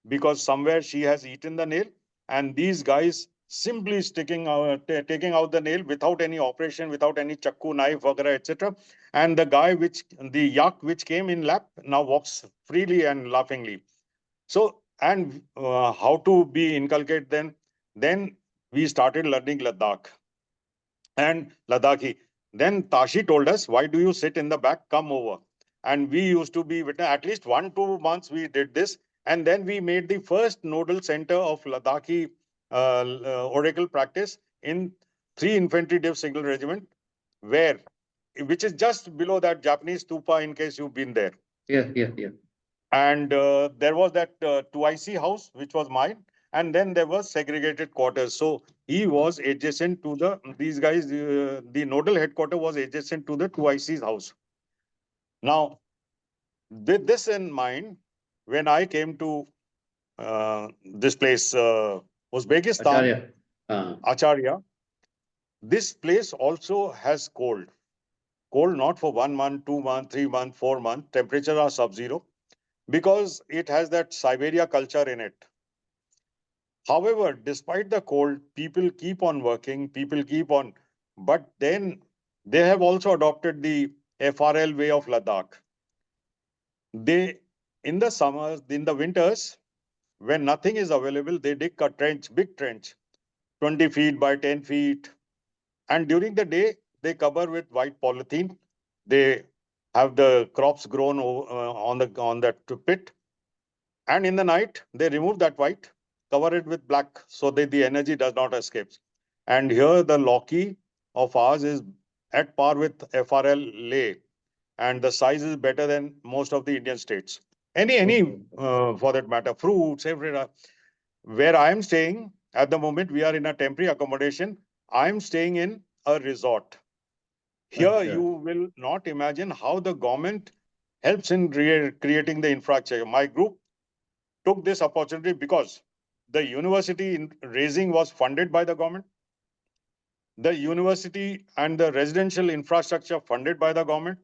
because somewhere she has eaten the nail, and these guys simply taking out the nail without any operation, without any chakku, knife, vagara, etc. And the yak which came in lap now walks freely and laughingly. So, and how to be inculcate then? Then we started learning Ladakh and Ladakhi. Then Tashi told us, why do you sit in the back? Come over. And we used to be with at least 1-2 months we did this. And then we made the first nodal center of Ladakhi oracle practice in 3 Infantry Div Signal Regiment, where, which is just below that Japanese stupa in case you've been there. Yes, yes, yes. And there was that 2IC house, which was mine. And then there was segregated quarters. So he was adjacent to these guys, the nodal headquarter was adjacent to the 2IC's house. Now, with this in mind, when I came to this place, Uzbekistan, Acharya. Acharya, this place also has cold. Cold not for 1 month, 2 months, 3 months, 4 months. Temperatures are sub-zero because it has that Siberia culture in it. However, despite the cold, people keep on working, people keep on, but then they have also adopted the FRL way of Ladakh. They, in the summers, in the winters, when nothing is available, they dig a trench, big trench, 20 feet by 10 feet. And during the day, they cover with white polythene. They have the crops grown on that pit. And in the night, they remove that white, cover it with black so that the energy does not escape. And here the Loki of ours is at par with FRL lay, and the size is better than most of the Indian states. Any for that matter, fruits, everything. Where I am staying at the moment, we are in a temporary accommodation. I am staying in a resort. Here you will not imagine how the government helps in creating the infrastructure. My group took this opportunity because the university raising was funded by the government. The university and the residential infrastructure funded by the government.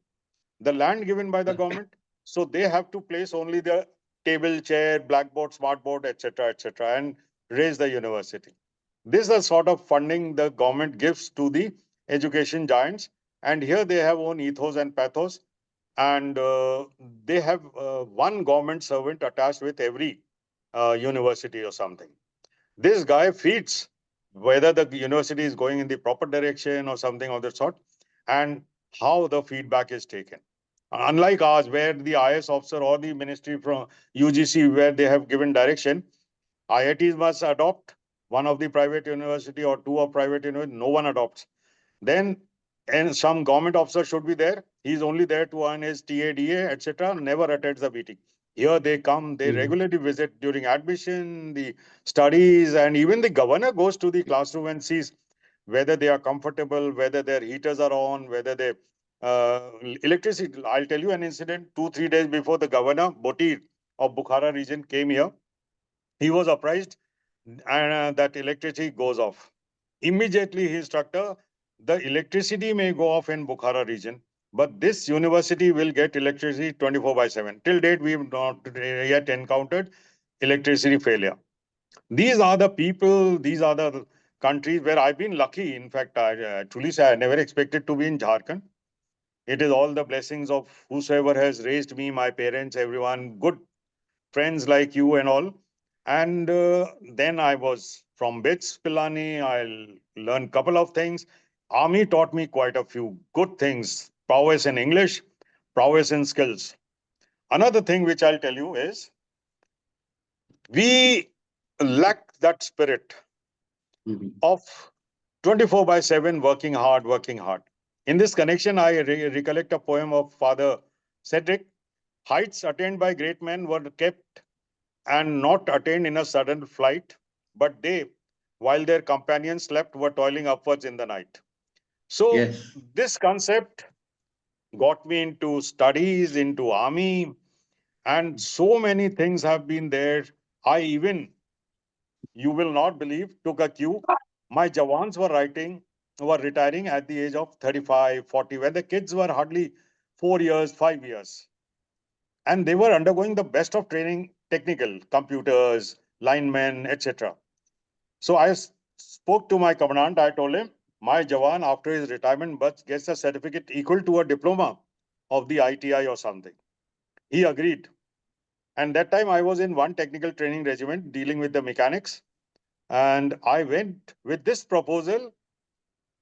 The land given by the government. So they have to place only the table, chair, blackboard, smartboard, etc., and raise the university. This is the sort of funding the government gives to the education giants. And here they have own ethos and pathos. And they have one government servant attached with every university or something. This guy feeds whether the university is going in the proper direction or something of that sort, and how the feedback is taken. Unlike ours, where the IS officer or the ministry from UGC, where they have given direction, IITs must adopt one of the private university or two of private university. No one adopts. Then, and some government officer should be there. He's only there to earn his TADA, etc. Never attends the meeting. Here they come, they Mhm. regularly visit during admission, the studies, and even the governor goes to the classroom and sees whether they are comfortable, whether their heaters are on, whether they electricity. I'll tell you an incident. 2, 3 days before the governor, Boti of Bukhara region, came here, he was apprised that electricity goes off. Immediately he instructed, the electricity may go off in Bukhara region, but this university will get electricity 24/7. Till date, we have not yet encountered electricity failure. These are the people, these are the countries where I've been lucky. In fact, I truly say I never expected to be in Jharkhand. It is all the blessings of whosoever has raised me, my parents, everyone, good friends like you and all. And then I was from BITS Pilani. I learned couple of things. Army taught me quite a few good things. Prowess in English, prowess in skills. Another thing which I'll tell you is we lack that spirit Mhm. of 24/7 working hard, working hard. In this connection, I recollect a poem of Father Cedric. Heights attained by great men were kept and not attained in a sudden flight, but they, while their companions slept, were toiling upwards in the night. So Yes. this concept got me into studies, into army, and so many things have been there. I even, you will not believe, took a cue. My Jawans were retiring at the age of 35, 40, when the kids were hardly 4 years, 5 years. And they were undergoing the best of training, technical, computers, linemen, etc. So I spoke to my commandant. I told him, my Jawan, after his retirement, but gets a certificate equal to a diploma of the ITI or something. He agreed. And that time I was in one technical training regiment dealing with the mechanics. And I went with this proposal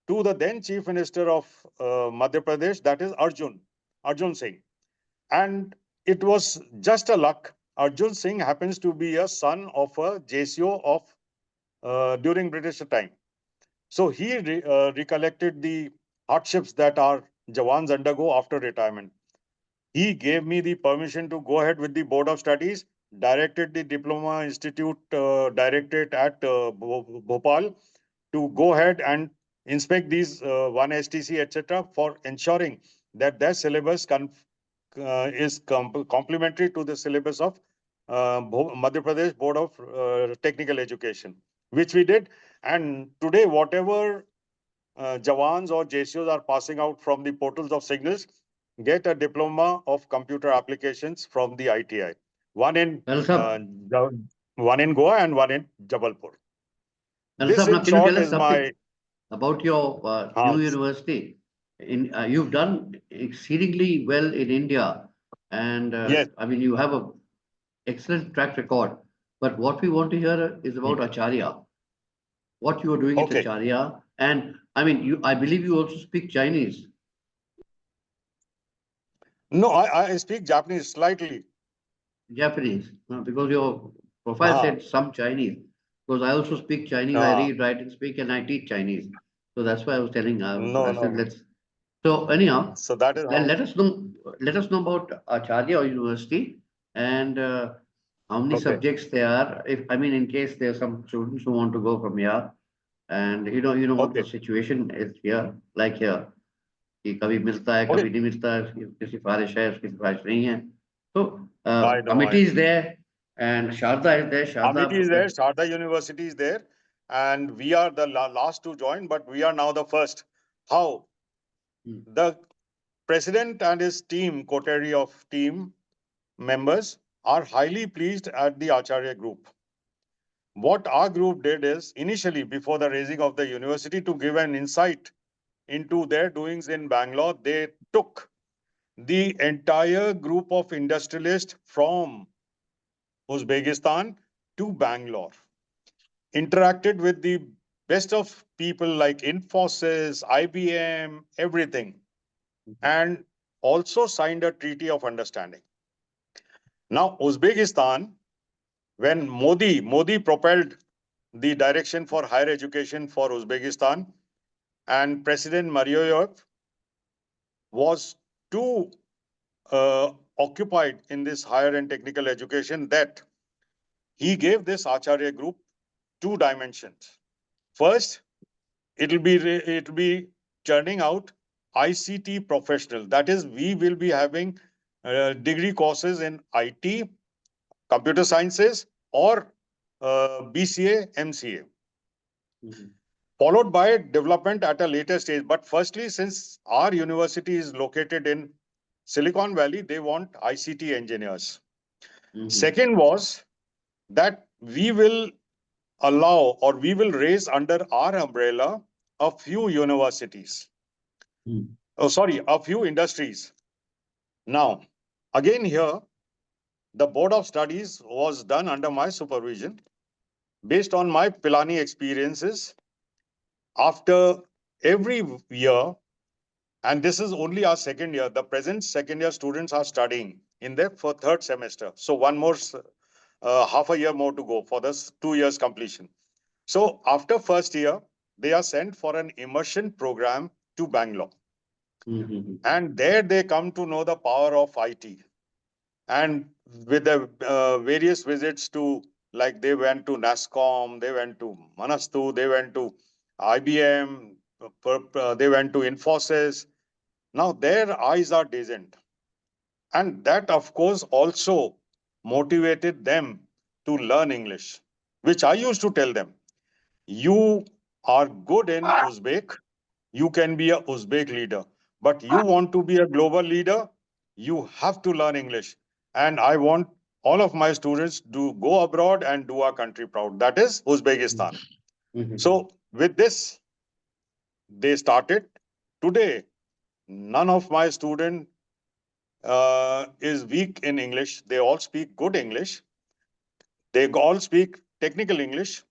to the then Chief Minister of Madhya Pradesh, that is Arjun Singh. And it was just a luck. Arjun Singh happens to be a son of a JCO of during British time. So he recollected the hardships that our Jawans undergo after retirement. He gave me the permission to go ahead with the Board of Studies, directed the Diploma Institute Directorate at Bhopal to go ahead and inspect these 1 STC, etc., for ensuring that their syllabus is complementary to the syllabus of Madhya Pradesh Board of Technical Education, which we did. And today, whatever Jawans or JCOs are passing out from the portals of Signals get a diploma of computer applications from the ITI. One in Well, sir. one in Goa and one in Jabalpur. Well, This, sir, now in can you tell short, us is something my about your uh, new university? You've done exceedingly well in India, and yes. I mean you have a excellent track record. But what we want to hear is about Acharya. What you are doing at Okay. Acharya, and I mean I believe you also speak Chinese. No, I speak Japanese slightly. Japanese, because your profile Uh, said some Chinese. Because I also speak Chinese, I uh, read, write, and speak, and I teach Chinese. So that's why I was telling. no, I no, said no. let's. So anyhow, So that is then how. let us know about Acharya University and how many Okay. subjects there are. If I mean, in case there are some students who want to go from here, and you know what the Okay. situation is here, like here. कि कभी मिलता है Okay. कभी नहीं मिलता है उसकी सिफारिश है उसकी सिफारिश नहीं है तो I know. Committee is there and Sharda is there Sharda Amity is there, Sharda University is there, and we are the last to join, but we are now the first. How? The president and his team, coterie of team members, are highly pleased at the Acharya group. What our group did is initially, before the raising of the university, to give an insight into their doings in Bangalore, they took the entire group of industrialists from Uzbekistan to Bangalore, interacted with the best of people like Infosys, IBM, everything, and also signed a treaty of understanding. Now, Uzbekistan, when Modi propelled the direction for higher education for Uzbekistan, and President Marioyev was too occupied in this higher and technical education that he gave this Acharya group two dimensions. First, it'll be churning out ICT professional. That is, we will be having degree courses in IT, computer sciences, or BCA, MCA, followed by development at a later stage. But firstly, since our university is located in Silicon Valley, they want ICT engineers. Second was that we will allow, or we will raise under our umbrella, a few universities. A few industries. Now, again here, the board of studies was done under my supervision based on my Pilani experiences. After every year, and this is only our second year, the present second year students are studying in their third semester. So one more, half a year more to go for this 2 years completion. So after first year, they are sent for an immersion program to Bangalore. And there they come to know the power of IT. And with the various visits to, like they went to NASCOM, they went to Manastu, they went to IBM, they went to Infosys. Now their eyes are dazzled. And that, of course, also motivated them to learn English, which I used to tell them. You are good in Uzbek, you can be a Uzbek leader. But you want to be a global leader, you have to learn English. And I want all of my students to go abroad and do our country proud. That is Uzbekistan. So with this, they started. Today, none of my students is weak in English. They all speak good English. They all speak technical English.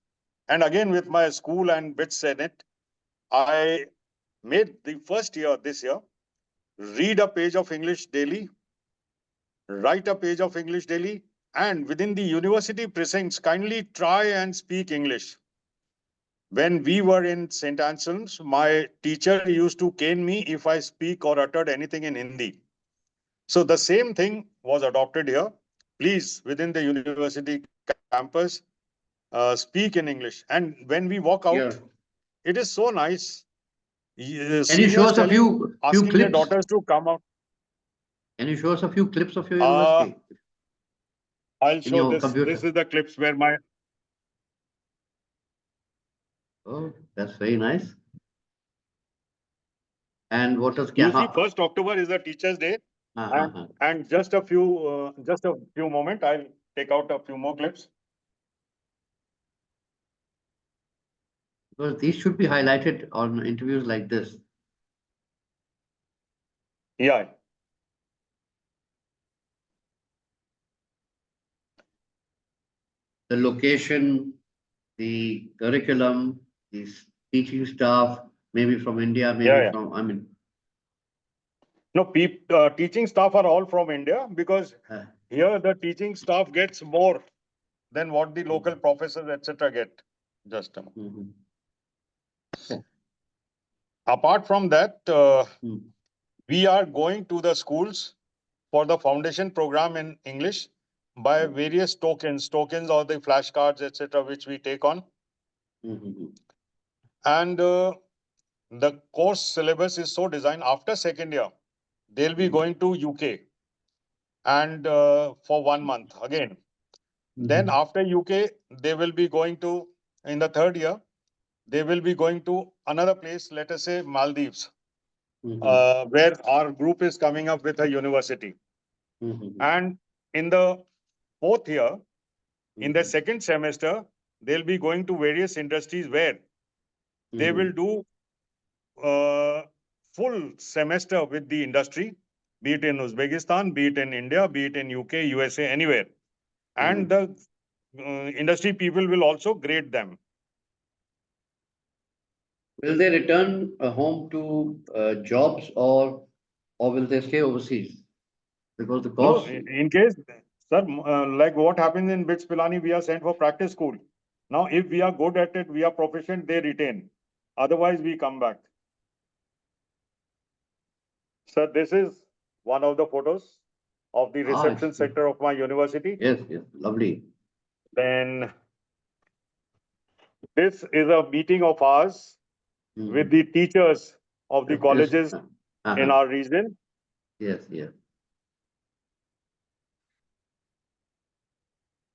And again, with my school and BIT Senate, I made the first year this year, read a page of English daily, write a page of English daily, and within the university precincts, kindly try and speak English. When we were in St. Anselm's, my teacher used to cane me if I speak or uttered anything in Hindi. So the same thing was adopted here. Please, within the university campus, speak in English. And when we walk out, it is so nice. Can you show us a few asking their clips? daughters to come out. Can you show us a few clips of your university? I'll show this. Computer. This is the clips where my... Oh, that's very nice. And what is... You see, 1st October is the Teachers' Day. And just a few moments, I'll take out a few more clips. Because these should be highlighted on interviews like this. Yeah. The location, the curriculum, the teaching staff, maybe from India, maybe from, I mean. No, teaching staff are all from India because here the teaching staff gets more than what the local professors, etc. get. Just a moment. Apart from that, we are going to the schools for the foundation program in English by various tokens or the flashcards, etc., which we take on. And the course syllabus is so designed. After second year, they'll be going to UK and for 1 month again. Then after UK, they will be going to, in the third year, they will be going to another place, let us say Maldives, where our group is coming up with a university. And in the fourth year, in the second semester, they'll be going to various industries where they will do full semester with the industry, be it in Uzbekistan, be it in India, be it in UK, USA, anywhere. And the industry people will also grade them. Will they return home to jobs or will they stay overseas? Because the cost... No, in case, sir, like what happens in BITS Pilani, we are sent for practice school. Now, if we are good at it, we are proficient, they retain. Otherwise, we come back. Sir, this is one of the photos. of the reception it's sector of my university. yes, yes, lovely. Then this is a meeting of ours with Mhm. the teachers of the Yes, yes. colleges in our region. Yes, yes.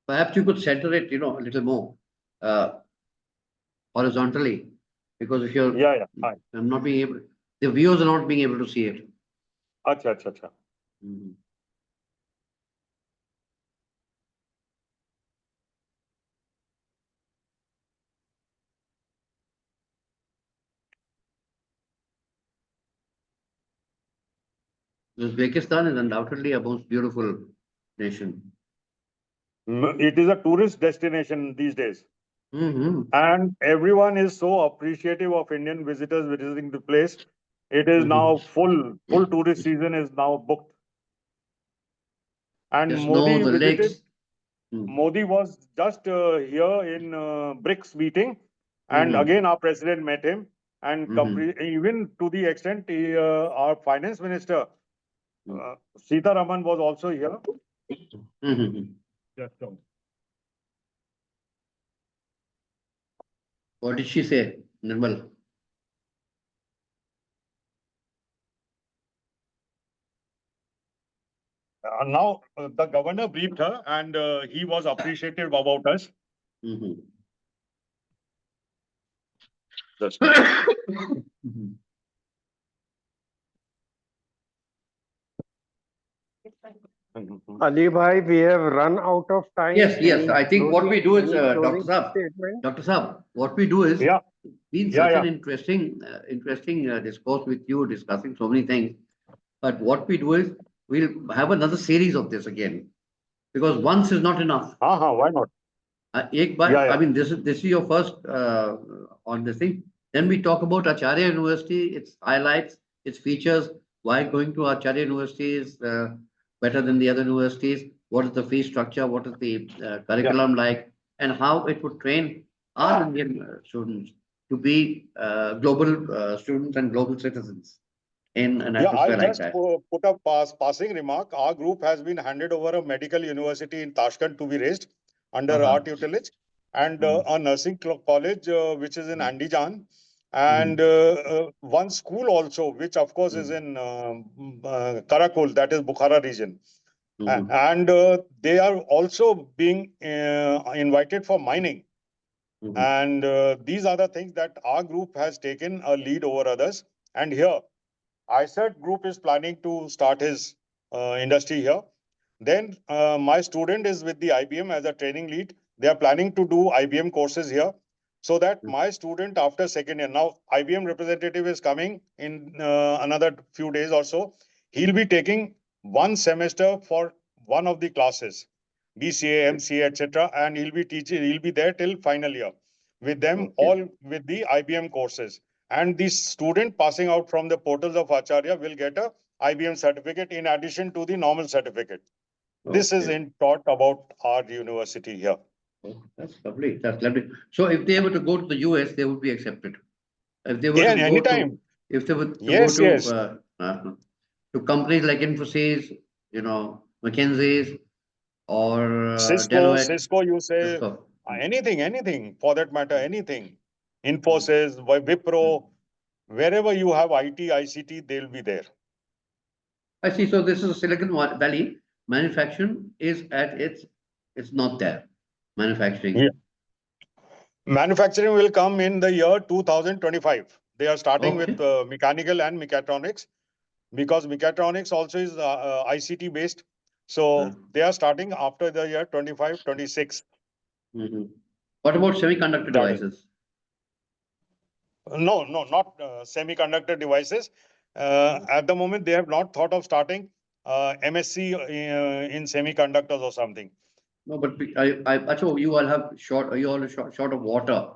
Perhaps you could center it, a little more uh, horizontally, because if Yeah, yeah. Hi. I'm not being able, the viewers are not being able to see it. Acha, acha, acha. Mhm. Uzbekistan is undoubtedly a most beautiful nation. It is a tourist destination these days. Hmm. And everyone is so appreciative of Indian visitors visiting the place. It is now full tourist season is now booked. And The snow, Modi the visited. lakes. Mm-hmm. Modi was just here in BRICS meeting, and Mm-hmm. again our president met him, and Mm-hmm. even to the extent our finance minister Sita Raman was also here. Mm-hmm. Just now. What did she say, Nirmal? Now the governor briefed her, and he was appreciative about us. Mm-hmm. Just Mhm. Ali bhai, we have run out of time. Yes, yes. I think what we do is, Any Dr. closing Saab, statement? Dr. Saab, what we do is, yeah, been yeah, such an yeah. interesting discourse with you, discussing so many things. But what we do is, we'll have another series of this again, because once is not enough. Why not? एक बार, Yeah, I yeah. mean, this is your first on this thing. Then we talk about Acharya University, its highlights, its features, why going to Acharya University is better than the other universities, what is the fee structure, what is the Yeah. curriculum like, and how it would train our Indian students to be global students and global citizens in an Yeah, atmosphere I'll like just that. put a passing remark. Our group has been handed over a medical university in Tashkent to be raised under Uh-huh. our tutelage, and Mhm. a nursing college which is in Andijan, Mhm. and one school also, which of course is in Karakul, that is Bukhara region. Mhm. And they are also being invited for mining. Mhm. And these are the things that our group has taken a lead over others. And here, ICERT group is planning to start his industry here. Then my student is with the IBM as a training lead. They are planning to do IBM courses here, so that my student after second year, now IBM representative is coming in another few days or so. He'll be taking one semester for one of the classes, BCA, MCA, etc. And he'll be teaching, he'll be there till final year with them, Okay. all with the IBM courses. And the student passing out from the portals of Acharya will get a IBM certificate in addition to the normal certificate. This is Okay. in taught about our university here. Oh, that's lovely. That's lovely. So if they were to go to the US, they would be accepted. If they were Yeah, to go anytime. to, if they were to go Yes, yes. to companies like Infosys, McKinsey's or Deloitte, Cisco, you say Cisco. anything for that matter, anything. Infosys, Wipro, wherever you have IT, ICT, they'll be there. I see. So this is a Silicon Valley. Manufacturing is at it's not there. Manufacturing. Yeah. Manufacturing will come in the year 2025. They are starting with Okay. mechanical and mechatronics, because mechatronics also is ICT based. So they are starting after the year 25, 26. Mhm. What about semiconductor That is. devices? No, not semiconductor devices. At the moment, they have not thought of starting MSc in semiconductors or something. No, but actually, you all are short of water,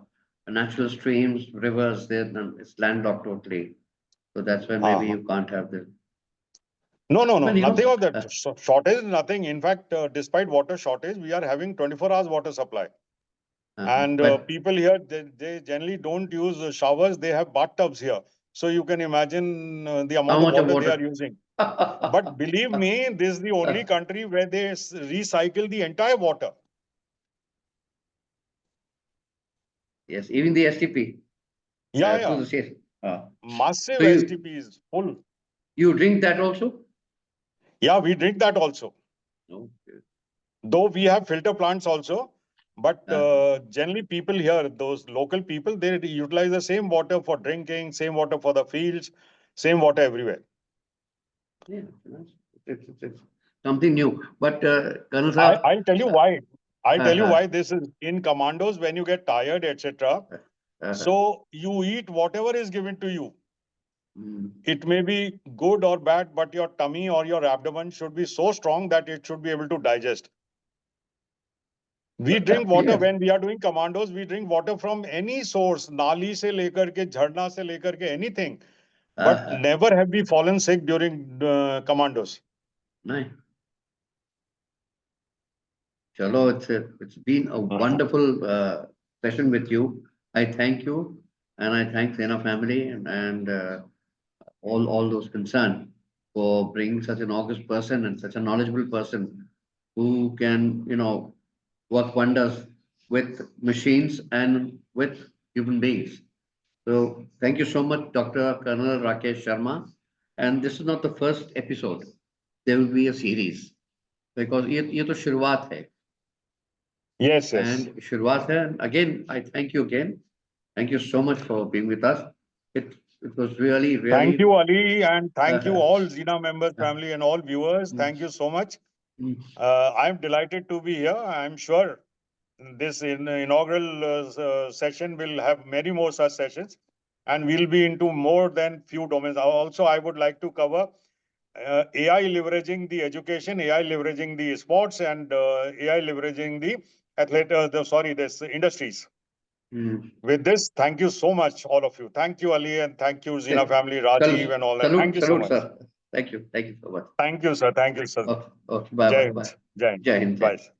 natural streams, rivers. It's landlocked totally. So that's why maybe Uh-huh. you can't have this. No, Well, nothing of that. Shortage, nothing. In fact, despite water shortage, we are having 24 hours water supply. And but people here, they generally don't use showers. They have bathtubs here. So you can imagine the how amount of much of water they are water? using. But believe me, this is the only country where they recycle the entire water. Yes, even the STP. Yeah, To yeah. the state. Massive So you STP is full. drink that also? Yeah, we drink that also. No. Though we have filter plants also, but Uh, generally people here, those local people, they utilize the same water for drinking, same water for the fields, same water everywhere. yeah, it's something new. But Colonel I'll tell you Saab, why. I'll tell you uh, why this is in commandos when you get tired, etc. uh, So you eat whatever is given to you. mm, It may be good or bad, but your tummy or your abdomen should be so strong that it should be able to digest. We drink water yes. when we are doing commandos. We drink water from any source, nali se lekar ke, jharna se lekar ke, anything. But Uh, never have we fallen sick during commandos. nice. Chalo, it's been a wonderful session with you. I thank you, and I thank Sena family and all those concerned for bringing such an august person and such a knowledgeable person who can, work wonders with machines and with human beings. So thank you so much, Dr. Colonel Rakesh Sharma. And this is not the first episode. There will be a series because ये तो शुरुआत है. Yes, yes. And शुरुआत है. And again, I thank you again. Thank you so much for being with us. It was really, Thank really. you, Ali, and thank you Uh, all Zina members, uh, family, and all viewers. mm, Thank you so much. mm, I'm delighted to be here. I'm sure this inaugural session will have many more such sessions, and we'll be into more than few domains. Also, I would like to cover AI leveraging the education, AI leveraging the sports, and AI leveraging the this industries. mm. With this, thank you so much, all of you. Thank you, Ali, and thank you, Zina family, Rajiv, and all that. Thank you so Salute, much. sir. Thank you so much. Thank you, sir. Thank you, sir. Okay, bye, Jai bye, Hind. bye. Jai Hind. Jai Hind, Jai Bye. Hind.